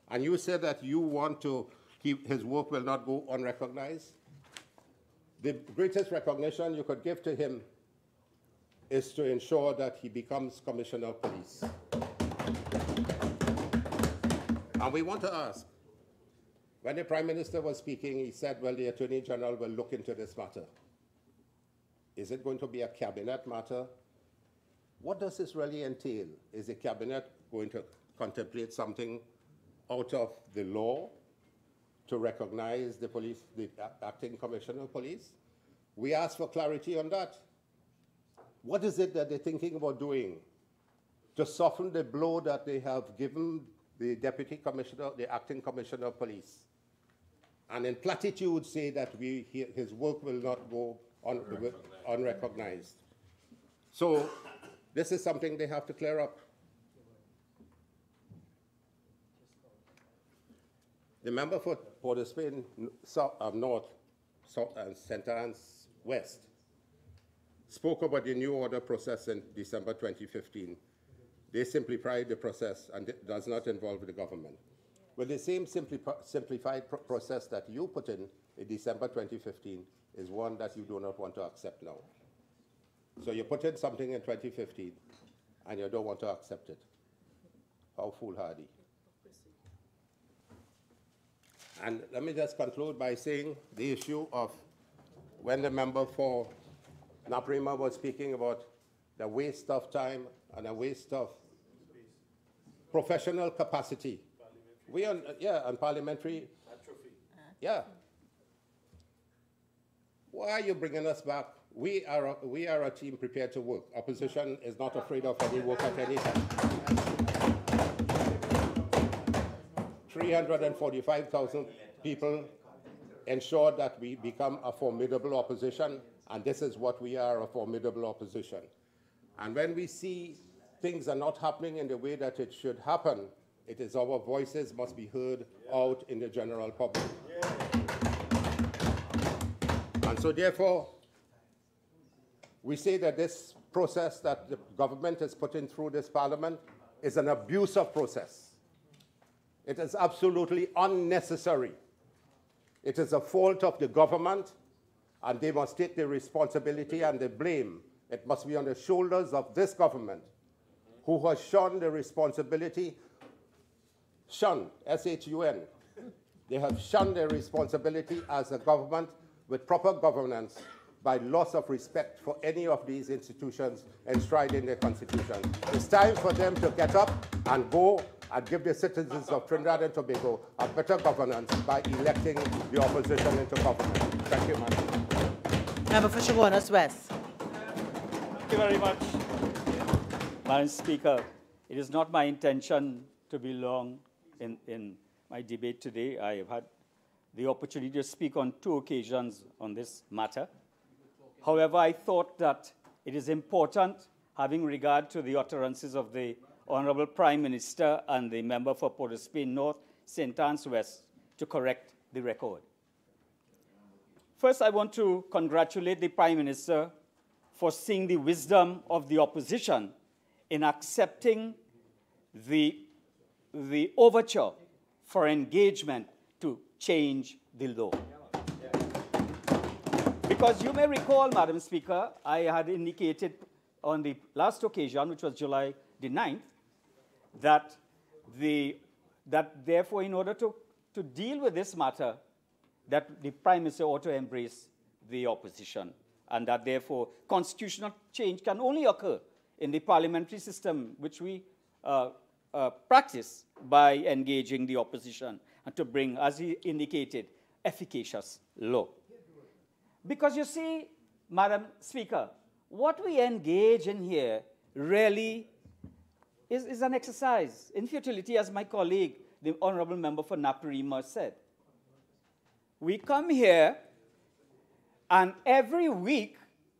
J: And you said that you want to, his work will not go unrecognized? The greatest recognition you could give to him is to ensure that he becomes Commissioner of Police. And we want to ask, when the Prime Minister was speaking, he said, well, the Attorney General will look into this matter. Is it going to be a cabinet matter? What does this really entail? Is the cabinet going to contemplate something out of the law to recognize the acting Commissioner of Police? We ask for clarity on that. What is it that they're thinking about doing to soften the blow that they have given the Deputy Commissioner, the Acting Commissioner of Police? And in platitude say that his work will not go unrecognized. So this is something they have to clear up. The member for Port of Spain North, and St. Anne's West spoke about the new order process in December 2015. They simplified the process and it does not involve the government. Well, the same simplified process that you put in December 2015 is one that you do not want to accept now. So you put in something in 2015 and you don't want to accept it. How foolhardy. And let me just conclude by saying the issue of when the member for Naprima was speaking about the waste of time and a waste of professional capacity. On parliamentary atrophy. Yeah. Why are you bringing us back? We are a team prepared to work. Opposition is not afraid of any work at any time. 345,000 people ensure that we become a formidable opposition, and this is what we are, a formidable opposition. And when we see things are not happening in the way that it should happen, it is our voices must be heard out in the general public. And so therefore, we say that this process that the government is putting through this parliament is an abusive process. It is absolutely unnecessary. It is a fault of the government, and they must take the responsibility and the blame. It must be on the shoulders of this government, who has shunned the responsibility, S-H-U-N. They have shunned their responsibility as a government with proper governance by loss of respect for any of these institutions enshrined in their constitution. It's time for them to get up and go and give the citizens of Trinidad and Tobago a better governance by electing the opposition into government. Thank you, Madam.
B: Member for Chaguanas West.
K: Thank you very much, Madam Speaker. It is not my intention to be long in my debate today. I have had the opportunity to speak on 2 occasions on this matter. However, I thought that it is important, having regard to the utterances of the Honorable Prime Minister and the member for Port of Spain North, St. Anne's West, to correct the record. First, I want to congratulate the Prime Minister for seeing the wisdom of the opposition in accepting the overture for engagement to change the law. Because you may recall, Madam Speaker, I had indicated on the last occasion, which was July the 9th, that therefore, in order to deal with this matter, that the Prime Minister ought to embrace the opposition, and that therefore constitutional change can only occur in the parliamentary system, which we practice by engaging the opposition and to bring, as he indicated, efficacious law. Because you see, Madam Speaker, what we engage in here really is an exercise in futility, as my colleague, the Honorable Member for Naparima, said. We come here, and every week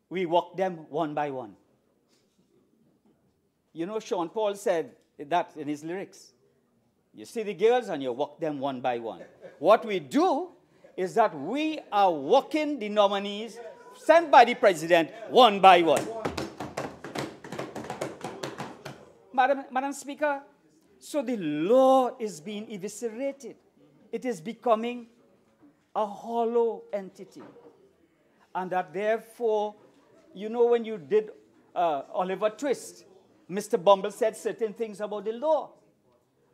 K: we walk them one by one. You know, Sean Paul said that in his lyrics. You see the girls and you walk them one by one. What we do is that we are walking the nominees sent by the President one by one. Madam Speaker, so the law is being eviscerated. It is becoming a hollow entity. And that therefore, you know, when you did Oliver Twist, Mr. Bumble said certain things about the law.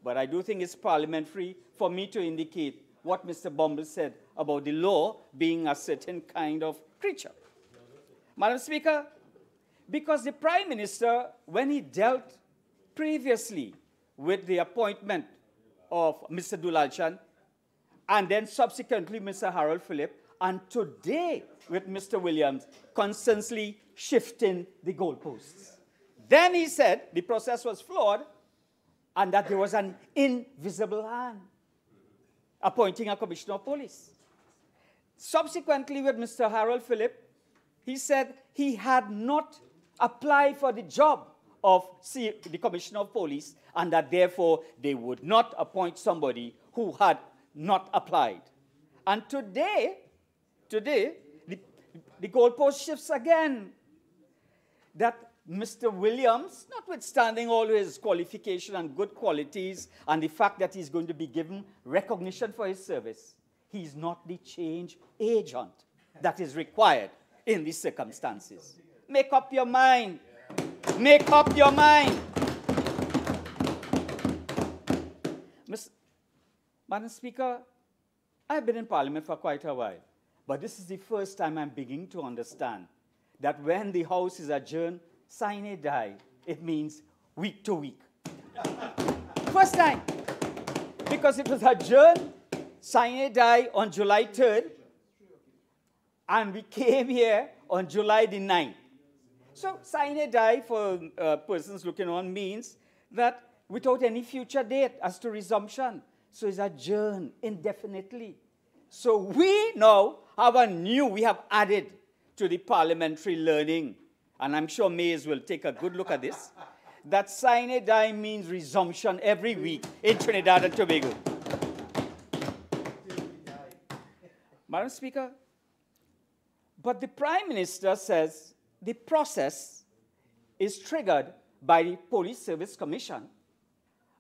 K: But I do think it's parliamentary for me to indicate what Mr. Bumble said about the law being a certain kind of creature. Madam Speaker, because the Prime Minister, when he dealt previously with the appointment of Mr. Dulalchan, and then subsequently Mr. Harold Phillip, and today with Mr. Williams, constantly shifting the goalposts. Then he said the process was flawed and that there was an invisible hand appointing a commissioner of police. Subsequently with Mr. Harold Phillip, he said he had not applied for the job of the commissioner of police and that therefore they would not appoint somebody who had not applied. And today, the goalpost shifts again. That Mr. Williams, notwithstanding all his qualification and good qualities and the fact that he's going to be given recognition for his service, he's not the change agent that is required in these circumstances. Make up your mind. Make up your mind. Madam Speaker, I've been in Parliament for quite a while, but this is the first time I'm beginning to understand that when the House is adjourned, sine die, it means week to week. First time. Because it was adjourned, sine die on July 3rd, and we came here on July the 9th. So sine die for persons looking on means that without any future date as to resumption. So it's adjourned indefinitely. So we now we have added to the parliamentary learning, and I'm sure Mays will take a good look at this, that sine die means resumption every week in Trinidad and Tobago. Madam Speaker, but the Prime Minister says the process is triggered by the Police Service Commission,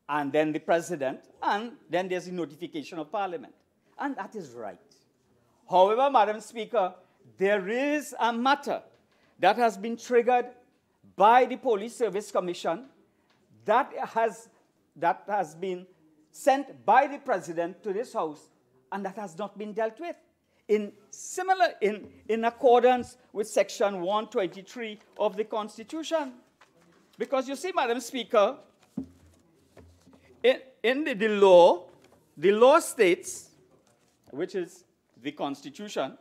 K: and then the President, and then there's the notification of Parliament. And that is right. However, Madam Speaker, there is a matter that has been triggered by the Police Service Commission that has been sent by the President to this House, and that has not been dealt with in accordance with Section 123 of the Constitution. Because you see, Madam Speaker, in the law states, which is the Constitution,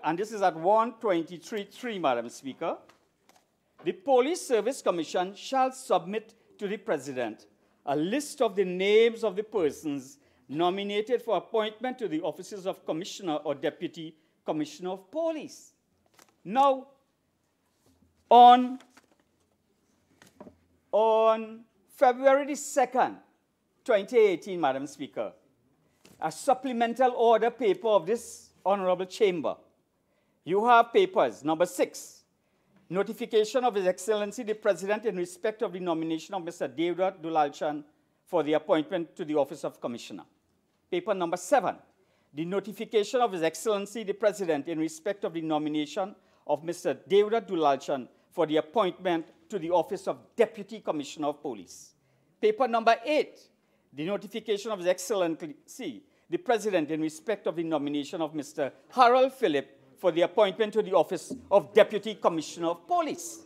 K: and this is at 123.3, Madam Speaker, the Police Service Commission shall submit to the President a list of the names of the persons nominated for appointment to the offices of Commissioner or Deputy Commissioner of Police. Now, on February the 2nd, 2018, Madam Speaker, a supplemental order paper of this Honorable Chamber, you have papers, number 6, notification of His Excellency the President in respect of the nomination of Mr. Devdutt Dulalchan for the appointment to the office of Commissioner. Paper number 7, the notification of His Excellency the President in respect of the nomination of Mr. Devdutt Dulalchan for the appointment to the office of Deputy Commissioner of Police. Paper number 8, the notification of His Excellency the President in respect of the nomination of Mr. Harold Phillip for the appointment to the office of Deputy Commissioner of Police.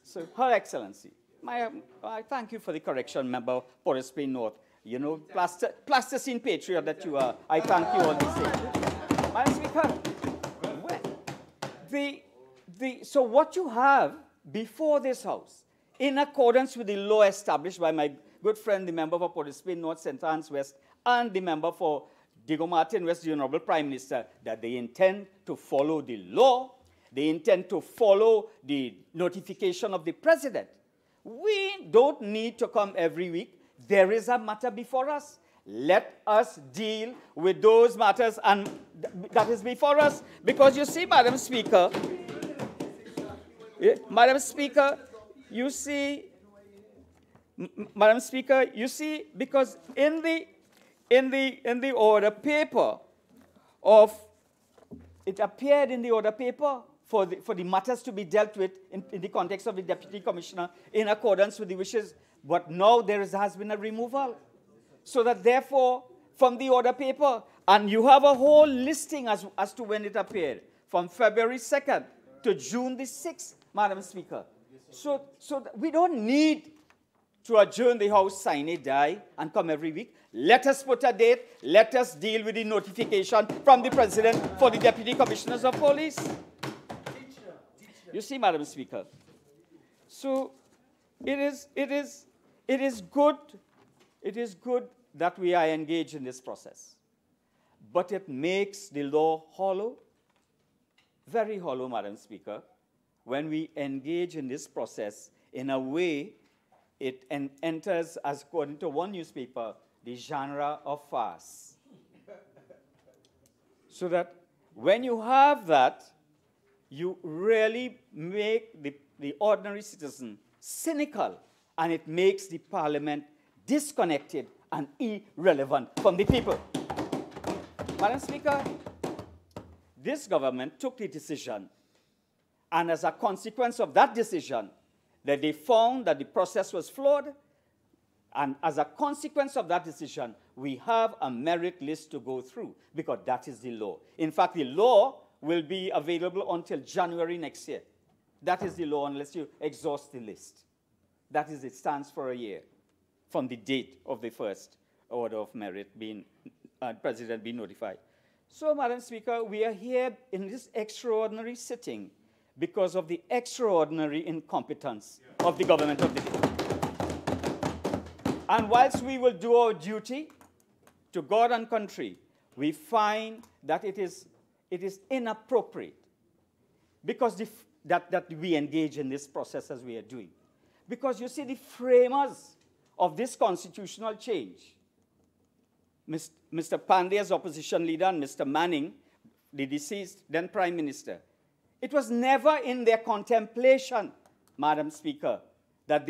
K: So, Her Excellency, I thank you for the correction, Member Port of Spain North. You know, plasticine patriot that you are. I thank you all the same. Madam Speaker, so what you have before this House, in accordance with the law established by my good friend, the member for Port of Spain North, St. Anne's West, and the member for Diego Martin West, the Honorable Prime Minister, that they intend to follow the law, they intend to follow the notification of the President. We don't need to come every week. There is a matter before us. Let us deal with those matters and that is before us. Because you see, Madam Speaker, you see, because in the order paper it appeared in the order paper for the matters to be dealt with in the context of the Deputy Commissioner in accordance with the wishes, but now has been a removal. So that therefore, from the order paper, and you have a whole listing as to when it appeared, from February 2nd to June the 6th, Madam Speaker. So we don't need to adjourn the House, sine die, and come every week. Let us put a date. Let us deal with the notification from the President for the Deputy Commissioners of Police. You see, Madam Speaker. So it is good that we are engaged in this process. But it makes the law hollow, very hollow, Madam Speaker, when we engage in this process in a way it enters, as according to one newspaper, the genre of farce. So that when you have that, you really make the ordinary citizen cynical, and it makes the parliament disconnected and irrelevant from the people. Madam Speaker, this government took the decision, and as a consequence of that decision, that they found that the process was flawed, and as a consequence of that decision, we have a merit list to go through, because that is the law. In fact, the law will be available until January next year. That is the law unless you exhaust the list. That is, it stands for a year from the date of the first order of merit being, president being notified. So, Madam Speaker, we are here in this extraordinary sitting because of the extraordinary incompetence of the government of the day. And whilst we will do our duty to God and country, we find that it is inappropriate because that we engage in this process as we are doing. Because you see, the framers of this constitutional change, Mr. Pandey's opposition leader and Mr. Manning, the deceased then Prime Minister, it was never in their contemplation, Madam Speaker, that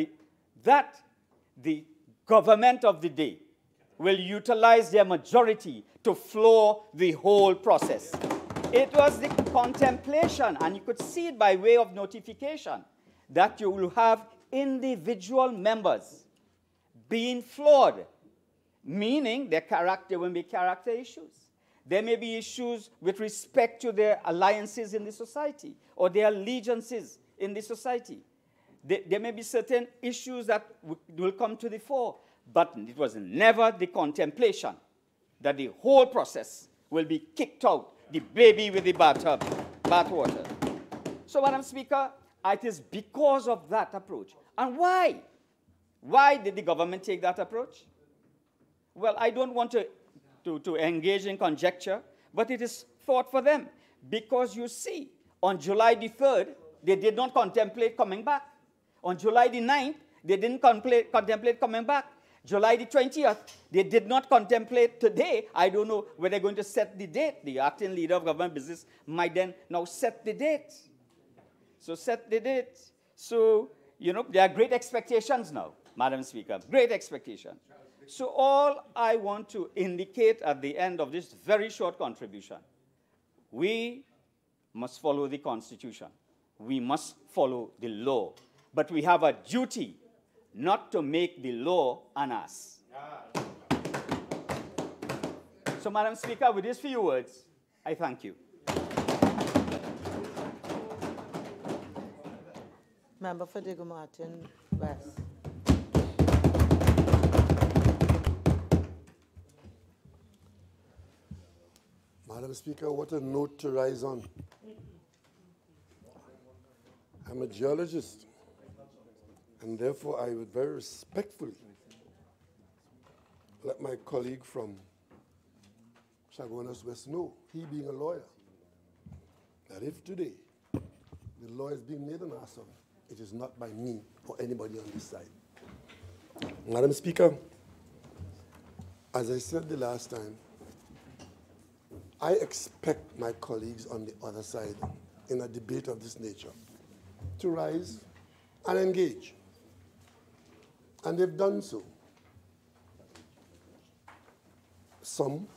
K: the government of the day will utilize their majority to floor the whole process. It was the contemplation, and you could see it by way of notification, that you will have individual members being flawed, meaning there will be character issues. There may be issues with respect to their alliances in the society or their allegiances in the society. There may be certain issues that will come to the fore, but it was never the contemplation that the whole process will be kicked out, the baby with the bathwater. So, Madam Speaker, it is because of that approach. And why? Why did the government take that approach? Well, I don't want to engage in conjecture, but it is thought for them. Because you see, on July the 3rd, they did not contemplate coming back. On July the 9th, they didn't contemplate coming back. July the 20th, they did not contemplate today. I don't know whether they're going to set the date. The acting leader of government business might then now set the date. So set the date. So, you know, there are great expectations now, Madam Speaker, great expectations. So all I want to indicate at the end of this very short contribution, we must follow the Constitution. We must follow the law. But we have a duty not to make the law an ass. So, Madam Speaker, with these few words, I thank you.
B: Member for Diego Martin West.
F: Madam Speaker, what a note to rise on. I'm a geologist, and therefore I would very respectfully let my colleague from Chaguanas West know, he being a lawyer, that if today the law is being made an ass of, it is not by me or anybody on this side. Madam Speaker, as I said the last time, I expect my colleagues on the other side in a debate of this nature to rise and engage. And they've done so. Some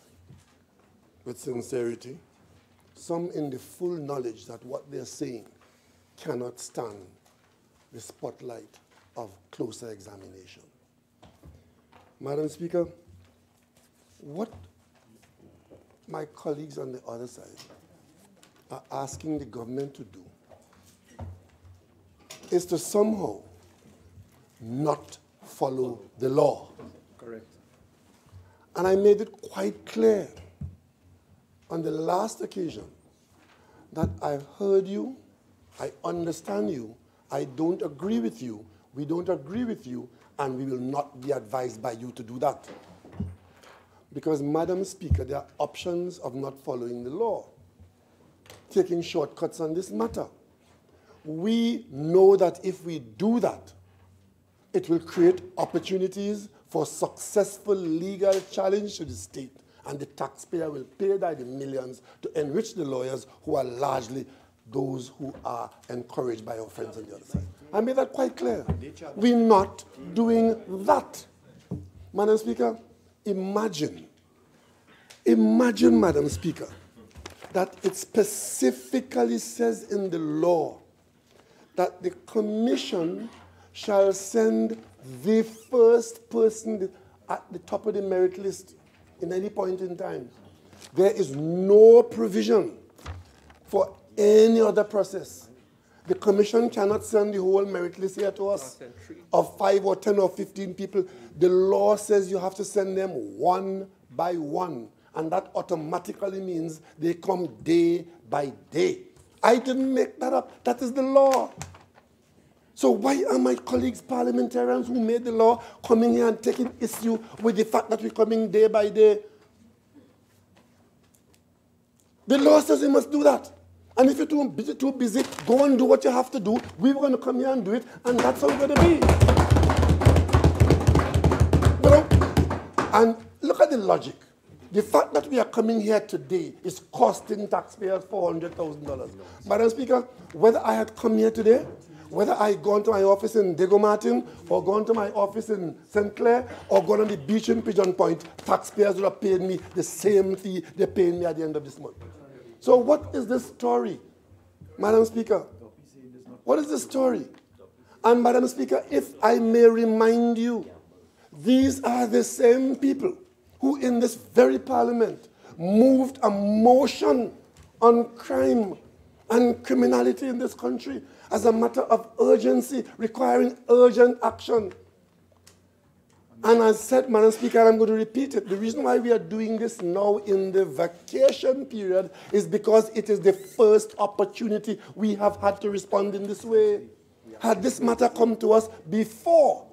F: with sincerity, some in the full knowledge that what they're saying cannot stand the spotlight of closer examination. Madam Speaker, what my colleagues on the other side are asking the government to do is to somehow not follow the law.
G: Correct.
F: And I made it quite clear on the last occasion that I've heard you, I understand you, I don't agree with you, we don't agree with you, and we will not be advised by you to do that. Because, Madam Speaker, there are options of not following the law, taking shortcuts on this matter. we know that if we do that, it will create opportunities for successful legal challenge to the state, and the taxpayer will pay by the millions to enrich the lawyers who are largely those who are encouraged by our friends on the other side. I made that quite clear. We're not doing that. Madam Speaker, imagine, Madam Speaker, that it specifically says in the law that the commission shall send the first person at the top of the merit list in any point in time. There is no provision for any other process. The commission cannot send the whole merit list here to us of 5 or 10 or 15 people. The law says you have to send them one by one, and that automatically means they come day by day. I didn't make that up. That is the law. So why are my colleagues, parliamentarians who made the law, coming here and taking issue with the fact that we're coming day by day? The law says you must do that. And if you're too busy, go and do what you have to do. We're going to come here and do it, and that's how it's going to be. You know? And look at the logic. The fact that we are coming here today is costing taxpayers $400,000. Madam Speaker, whether I had come here today, whether I gone to my office in Diego Martin, or gone to my office in St. Clair, or gone on the beach in Pigeon Point, taxpayers would have paid me the same fee they're paying me at the end of this month. So what is the story, Madam Speaker? What is the story? And Madam Speaker, if I may remind you, these are the same people who in this very parliament moved a motion on crime and criminality in this country as a matter of urgency, requiring urgent action. And I said, Madam Speaker, I'm going to repeat it. The reason why we are doing this now in the vacation period is because it is the first opportunity we have had to respond in this way. Had this matter come to us before,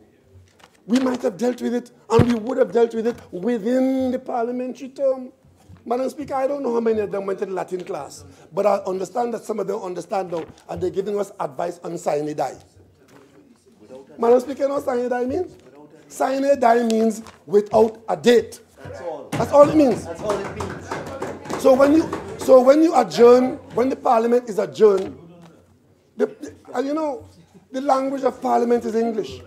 F: we might have dealt with it, and we would have dealt with it within the parliamentary term. Madam Speaker, I don't know how many of them went to the Latin class, but I understand that some of them understand now, and they're giving us advice on sine die. Madam Speaker, you know what sine die means? Sine die means without a date.
L: That's all.
F: That's all it means.
L: That's all it means.
F: So when you adjourn, when the parliament is adjourned, and you know, the language of parliament is English.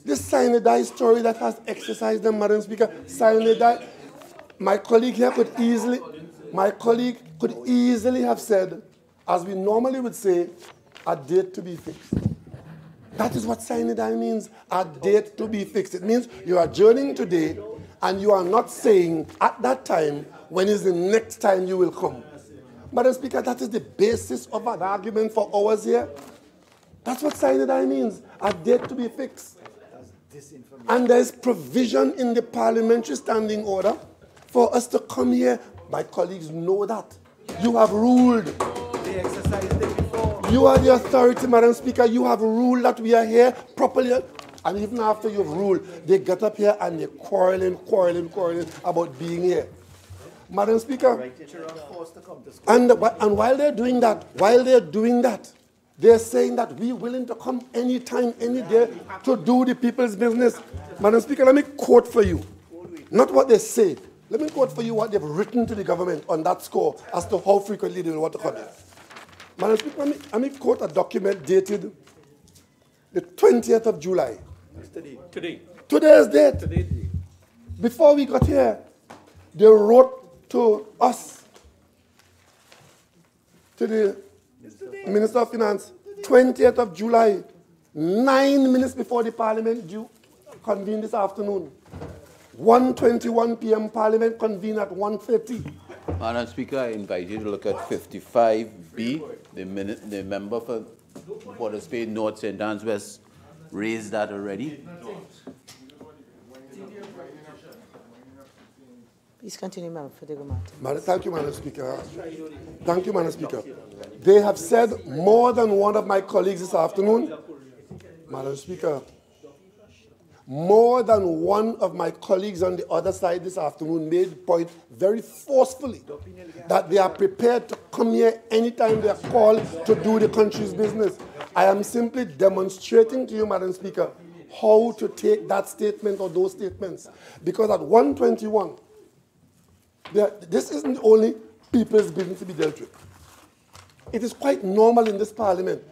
F: This sine die story that has exercised them, Madam Speaker, sine die, my colleague here could easily have said, as we normally would say, a date to be fixed. That is what sine die means, a date to be fixed. It means you are adjourning today, and you are not saying at that time when is the next time you will come. Madam Speaker, that is the basis of an argument for hours here. That's what sine die means, a date to be fixed. And there is provision in the parliamentary standing order for us to come here. My colleagues know that. You have ruled.
L: They exercised it before.
F: You are the authority, Madam Speaker. You have ruled that we are here properly. And even after you've ruled, they get up here and they're quarreling about being here. Madam Speaker, and while they're doing that, they're saying that we're willing to come anytime, any day to do the people's business. Madam Speaker, let me quote for you. Not what they say. Let me quote for you what they've written to the government on that score as to how frequently they will want to come here. Madam Speaker, let me quote a document dated the 20th of July. Today's date. Before we got here, they wrote to us, to the Minister of Finance, 20th of July, 9 minutes before the Parliament due convened this afternoon. 1:21 p.m. Parliament convened at 1:30.
E: Madam Speaker, I invite you to look at 55B. The member for Borders Bay North St. Anne's West raised that already.
B: Please continue, Member for Diego Martin.
F: Thank you, Madam Speaker. Thank you, Madam Speaker. They have said more than one of my colleagues this afternoon, Madam Speaker, more than one of my colleagues on the other side this afternoon made the point very forcefully that they are prepared to come here anytime they are called to do the country's business. I am simply demonstrating to you, Madam Speaker, how to take that statement or those statements. Because at 121, this isn't only people's business to be dealt with. It is quite normal in this Parliament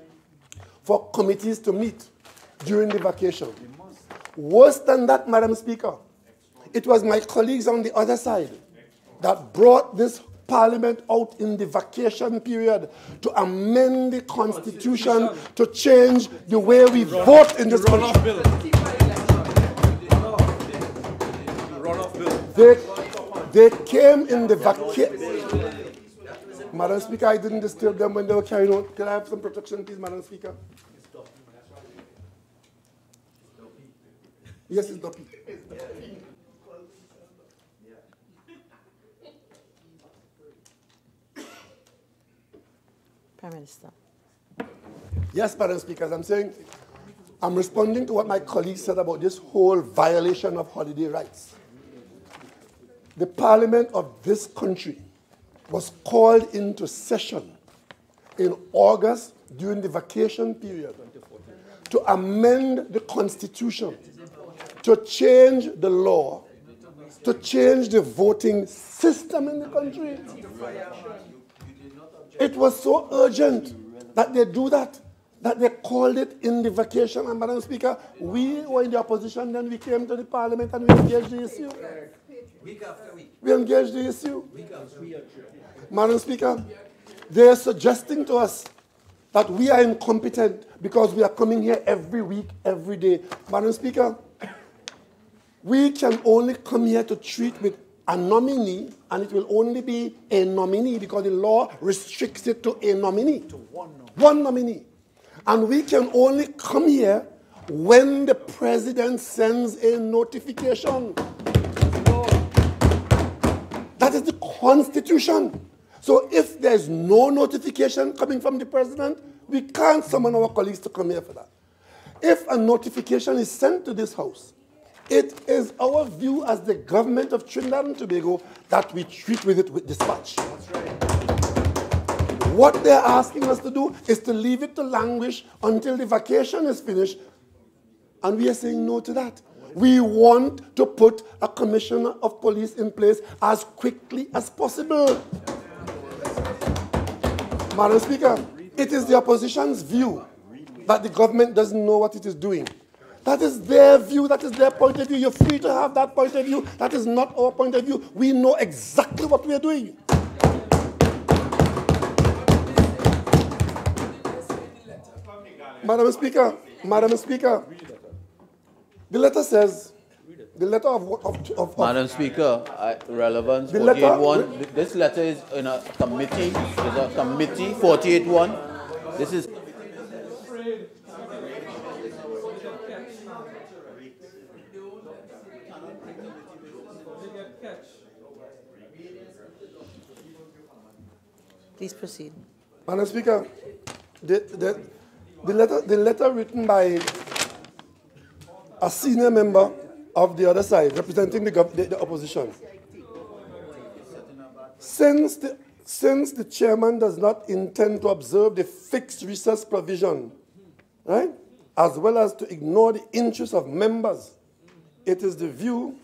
F: for committees to meet during the vacation. Worse than that, Madam Speaker, it was my colleagues on the other side that brought this Parliament out in the vacation period to amend the Constitution to change the way we vote in this country. They came in the vacation. Madam Speaker, I didn't disturb them when they were carrying on. Can I have some protection, please, Madam Speaker? Yes, it's Doppy.
B: Prime Minister.
F: Yes, Madam Speaker, as I'm saying, I'm responding to what my colleague said about this whole violation of holiday rights. The Parliament of this country was called into session in August during the vacation period to amend the Constitution, to change the law, to change the voting system in the country. It was so urgent that they do that they called it in the vacation. And Madam Speaker, we were in the opposition, then we came to the Parliament and we engaged the issue.
L: Week after week.
F: We engaged the issue.
L: Week after week.
F: Madam Speaker, they are suggesting to us that we are incompetent because we are coming here every week, every day. Madam Speaker, we can only come here to treat with a nominee, and it will only be a nominee because the law restricts it to a nominee. To one nominee. And we can only come here when the president sends a notification. That is the Constitution. So if there's no notification coming from the president, we can't summon our colleagues to come here for that. If a notification is sent to this House, it is our view as the government of Trinidad and Tobago that we treat with it with dispatch. That's right. What they're asking us to do is to leave it to languish until the vacation is finished, and we are saying no to that. We want to put a commissioner of police in place as quickly as possible. Madam Speaker, it is the opposition's view that the government doesn't know what it is doing. That is their view, that is their point of view. You're free to have that point of view. That is not our point of view. We know exactly what we are doing. Madam Speaker, the letter says, the letter of
E: Madam Speaker, relevance 48.1. This letter is in a committee. Is a committee 48.1. This is.
B: Please proceed.
F: Madam Speaker, the letter written by a senior member of the other side, representing the opposition. Since the chairman does not intend to observe the fixed recess provision, right, as well as to ignore the interests of members, it is the view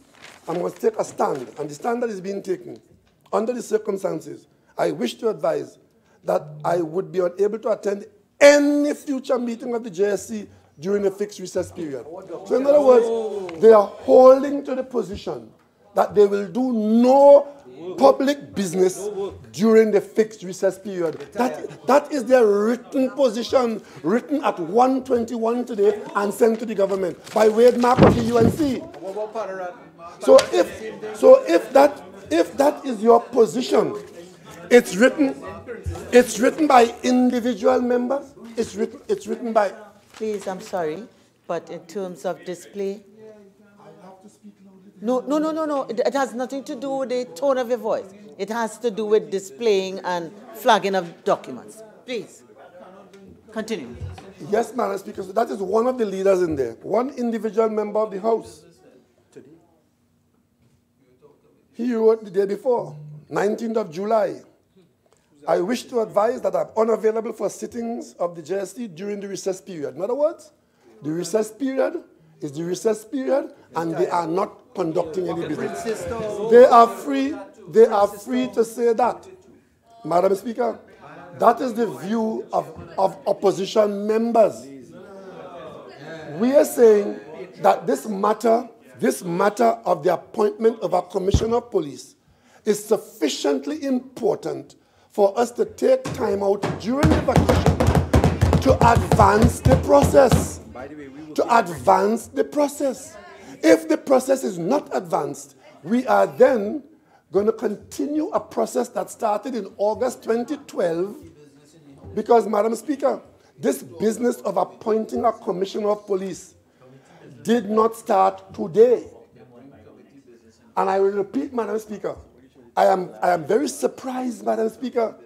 F: I must take a stand, and the stand that is being taken under the circumstances. I wish to advise that I would be unable to attend any future meeting of the JSC during the fixed recess period. So in other words, they are holding to the position that they will do no public business during the fixed recess period. That is their written position, written at 1:21 today and sent to the government by wordmark of the UNC. So if that is your position, it's written by individual members. It's written by.
B: Please, I'm sorry, but in terms of display. No. It has nothing to do with the tone of your voice. It has to do with displaying and flagging of documents. Please, continue.
F: Yes, Madam Speaker. So that is one of the leaders in there. One individual member of the House. He wrote the day before, 19th of July. I wish to advise that I'm unavailable for sittings of the JST during the recess period. In other words, the recess period is the recess period, and they are not conducting any business. They are free to say that. Madam Speaker, that is the view of opposition members. We are saying that this matter of the appointment of a commissioner of police is sufficiently important for us to take time out during the vacation to advance the process. If the process is not advanced, we are then going to continue a process that started in August 2012, because, Madam Speaker, this business of appointing a commissioner of police did not start today. And I will repeat, Madam Speaker, I am very surprised, Madam Speaker,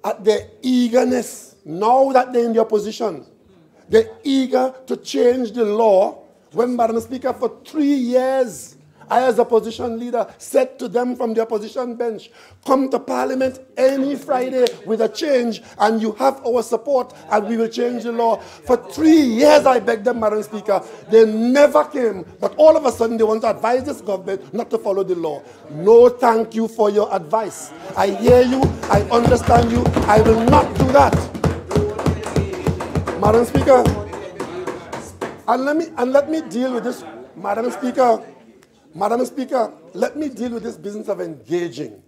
F: at their eagerness, now that they're in the opposition. They're eager to change the law when, Madam Speaker, for 3 years, I, as opposition leader, said to them from the opposition bench, come to Parliament any Friday with a change, and you have our support, and we will change the law. For 3 years, I begged them, Madam Speaker. They never came, but all of a sudden, they want to advise this government not to follow the law. No, thank you for your advice. I hear you. I understand you. I will not do that. Madam Speaker, and let me deal with this, Madam Speaker, let me deal with this business of engaging.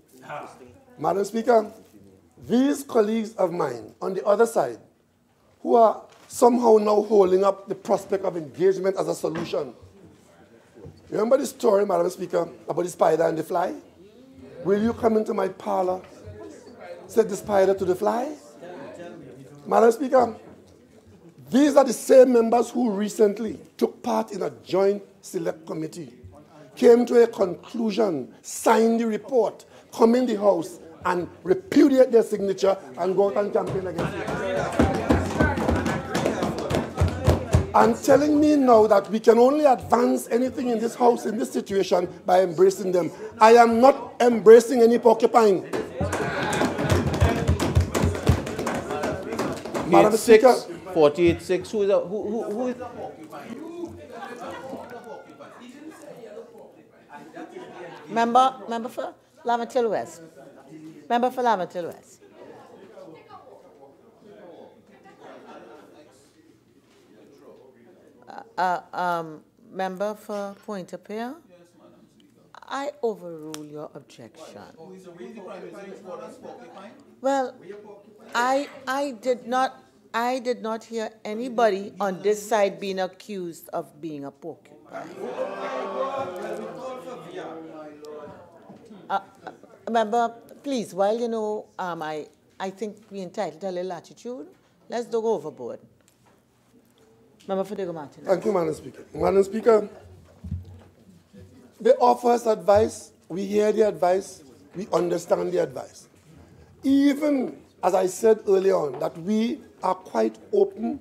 F: Madam Speaker, these colleagues of mine on the other side, who are somehow now holding up the prospect of engagement as a solution. Remember the story, Madam Speaker, about the spider and the fly? Will you come into my parlor, said the spider to the fly? Madam Speaker, these are the same members who recently took part in a joint select committee, came to a conclusion, signed the report, come in the House, and repudiate their signature and go out and campaign against it. And telling me now that we can only advance anything in this House in this situation by embracing them. I am not embracing any porcupine. Madam Speaker,
E: 48-6, who is a porcupine?
B: Member for Laventille West. Member for Laventille West. Member for Pointe-a-Pierre. I overrule your objection. Well, I did not hear anybody on this side being accused of being a porcupine. Member, please, while you know, I think we're entitled to a little attitude, let's don't go overboard. Member for Diego Martinez.
F: Thank you, Madam Speaker. Madam Speaker, they offer us advice, we hear the advice, we understand the advice. Even, as I said earlier on, that we are quite open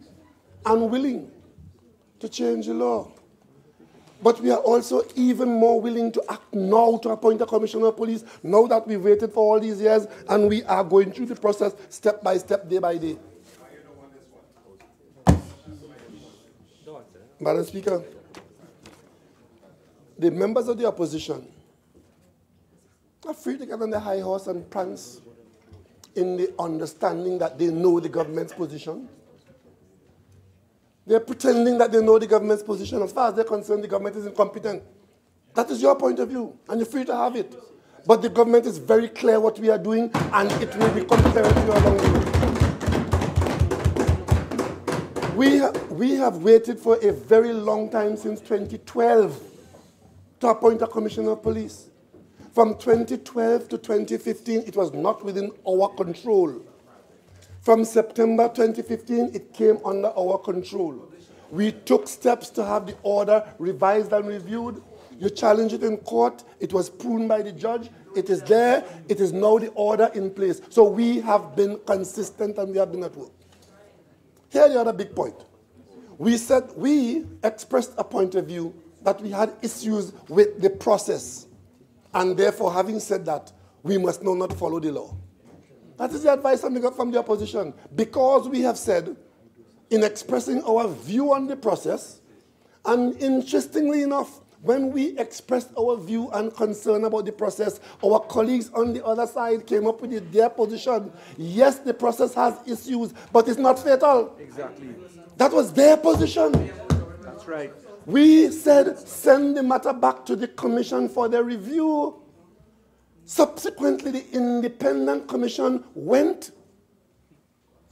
F: and willing to change the law. But we are also even more willing to act now to appoint a commissioner of police, now that we've waited for all these years and we are going through the process step by step, day by day. Madam Speaker, the members of the opposition are free to get on the high horse and prance in the understanding that they know the government's position. They're pretending that they know the government's position. As far as they're concerned, the government is incompetent. That is your point of view, and you're free to have it. But the government is very clear what we are doing, and it will become clearer to you along the way. We have waited for a very long time, since 2012, to appoint a commissioner of police. From 2012 to 2015, it was not within our control. From September 2015, it came under our control. We took steps to have the order revised and reviewed. You challenged it in court. It was pruned by the judge. It is there. It is now the order in place. So we have been consistent and we have been at work. Here's the other big point. We expressed a point of view that we had issues with the process. And therefore, having said that, we must now not follow the law. That is the advice from the opposition. Because we have said, in expressing our view on the process, and interestingly enough, when we expressed our view and concern about the process, our colleagues on the other side came up with their position. Yes, the process has issues, but it's not fatal.
G: Exactly.
F: That was their position.
G: That's right.
F: We said, send the matter back to the commission for their review. Subsequently, the independent commission went.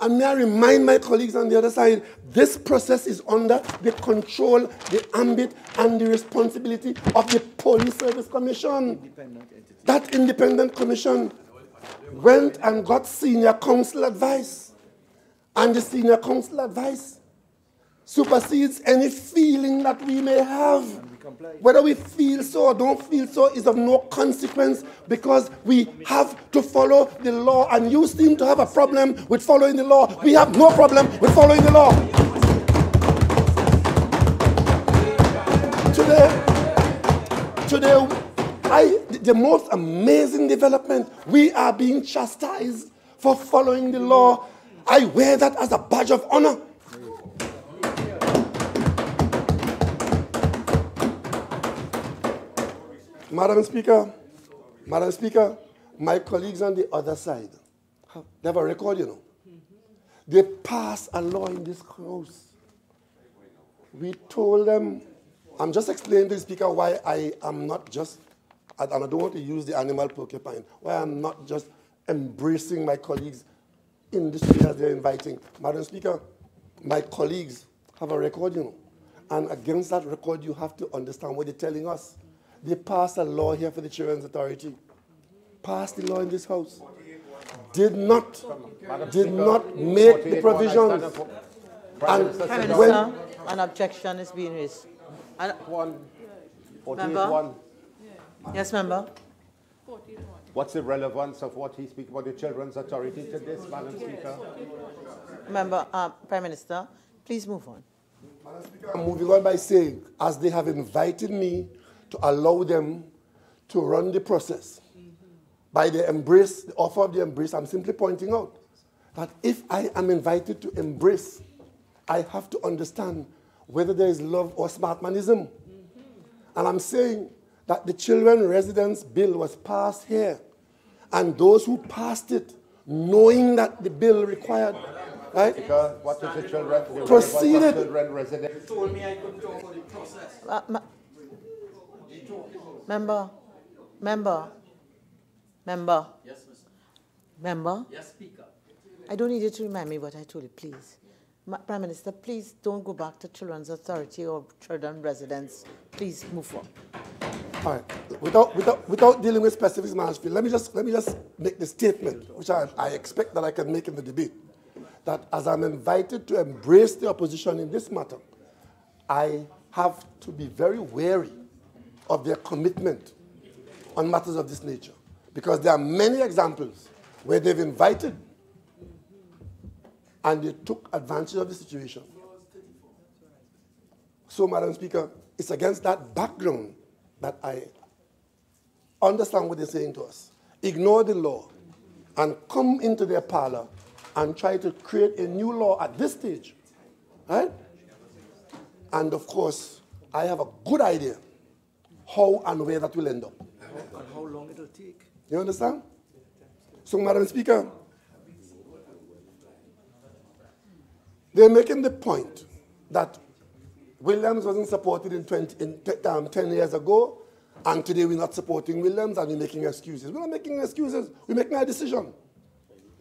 F: And may I remind my colleagues on the other side, this process is under the control, the ambit, and the responsibility of the Police Service Commission. That independent commission went and got senior counsel advice. And the senior counsel advice supersedes any feeling that we may have. Whether we feel so or don't feel so is of no consequence, because we have to follow the law, and you seem to have a problem with following the law. We have no problem with following the law. Today, the most amazing development, we are being chastised for following the law. I wear that as a badge of honor. Madam Speaker, my colleagues on the other side, they have a record, you know. They passed a law in this house. We told them, I'm just explaining to the Speaker why I am not just, and I don't want to use the animal porcupine, why I'm not just embracing my colleagues in this way as they're inviting. Madam Speaker, my colleagues have a record, you know. And against that record, you have to understand what they're telling us. They passed a law here for the Children's Authority. Passed the law in this house. Did not make the provisions.
B: And when an objection is being raised. Member? Yes, member.
J: What's the relevance of what he speaks about the Children's Authority to this, Madam Speaker?
B: Member, Prime Minister, please move on.
F: Madam Speaker, I'm moving on by saying, as they have invited me to allow them to run the process, by the embrace, the offer of the embrace, I'm simply pointing out that if I am invited to embrace, I have to understand whether there is love or smartmanism. And I'm saying that the Children Residence Bill was passed here, and those who passed it, knowing that the bill required, right?
J: Because what is the children?
F: Proceeded.
J: Children residence.
L: You told me I couldn't talk about the process.
B: Member.
L: Yes, Mr.
B: Member.
L: Yes, Speaker.
B: I don't need you to remind me what I told you, please. Prime Minister, please don't go back to Children's Authority or Children Residence. Please move on.
F: All right. Without dealing with specifics, Madam, let me just make the statement, which I expect that I can make in the debate, that as I'm invited to embrace the opposition in this matter, I have to be very wary of their commitment on matters of this nature, because there are many examples where they've invited and they took advantage of the situation. So, Madam Speaker, it's against that background that I understand what they're saying to us. Ignore the law and come into their parlor and try to create a new law at this stage, right? And of course, I have a good idea how and where that will end up.
G: And how long it will take.
F: You understand? So, Madam Speaker, they're making the point that Williams wasn't supported 10 years ago, and today we're not supporting Williams and we're making excuses. We're not making excuses. We're making a decision.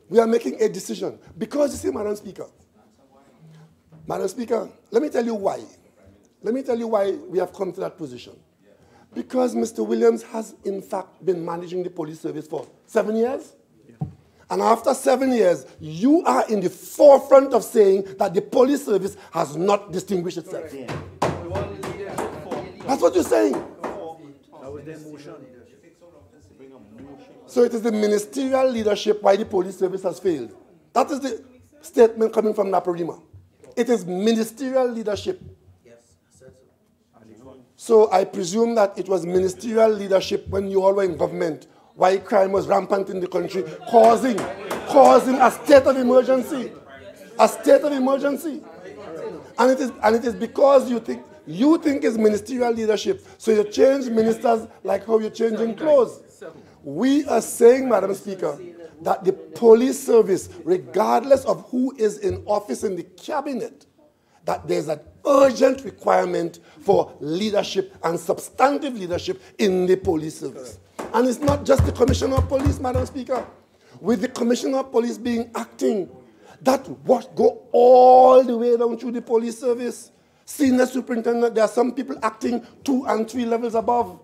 F: We are making a decision. Because, you see, Madam Speaker, let me tell you why. Let me tell you why we have come to that position. Because Mr. Williams has, in fact, been managing the police service for 7 years. Yeah. And after 7 years, you are in the forefront of saying that the police service has not distinguished itself. Yeah. That's what you're saying.
G: That was their motion.
F: So it is the ministerial leadership why the police service has failed. That is the statement coming from Naparima. It is ministerial leadership. So I presume that it was ministerial leadership when you all were in government, why crime was rampant in the country, causing causing a state of emergency. A state of emergency. And it is because you think it's ministerial leadership. So you change ministers like how you're changing clothes. We are saying, Madam Speaker, that the police service, regardless of who is in office in the cabinet, that there's an urgent requirement for leadership and substantive leadership in the police service. And it's not just the Commissioner of Police, Madam Speaker. With the Commissioner of Police being acting, that go all the way down through the police service. Senior superintendent, there are some people acting 2 and 3 levels above.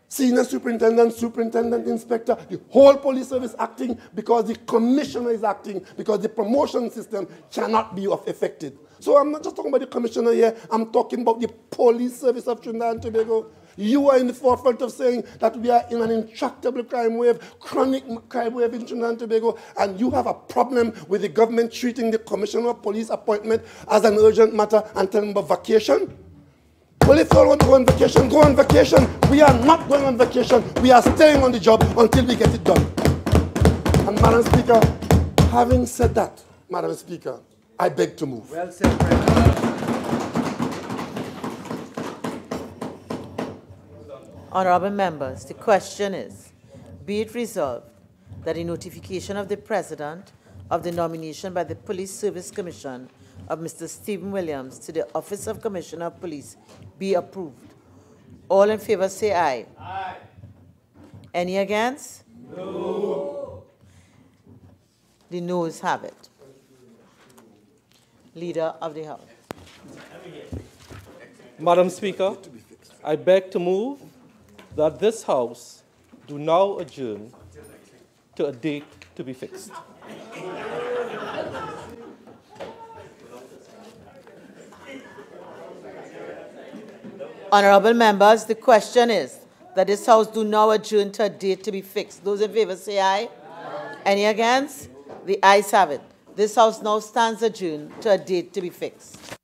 F: Senior superintendent, superintendent, inspector, the whole police service acting because the commissioner is acting, because the promotion system cannot be affected. So I'm not just talking about the commissioner here, I'm talking about the police service of Trinidad and Tobago. You are in the forefront of saying that we are in an intractable crime wave, chronic crime wave in Trinidad and Tobago, and you have a problem with the government treating the commissioner of police appointment as an urgent matter and telling them about vacation? Well, if you all want to go on vacation, go on vacation. We are not going on vacation. We are staying on the job until we get it done. And Madam Speaker, having said that, Madam Speaker, I beg to move.
G: Well said, President.
B: Honorable members, the question is, be it resolved that the notification of the President of the nomination by the Police Service Commission of Mr. Stephen Williams to the Office of Commissioner of Police be approved. All in favor say aye. Aye. Any against? No. The noes have it. Leader of the House.
I: Madam Speaker, I beg to move that this House do now adjourn to a date to be fixed.
B: Honorable members, the question is that this House do now adjourn to a date to be fixed. Those in favor say aye. Aye. Any against? The ayes have it. This House now stands adjourned to a date to be fixed.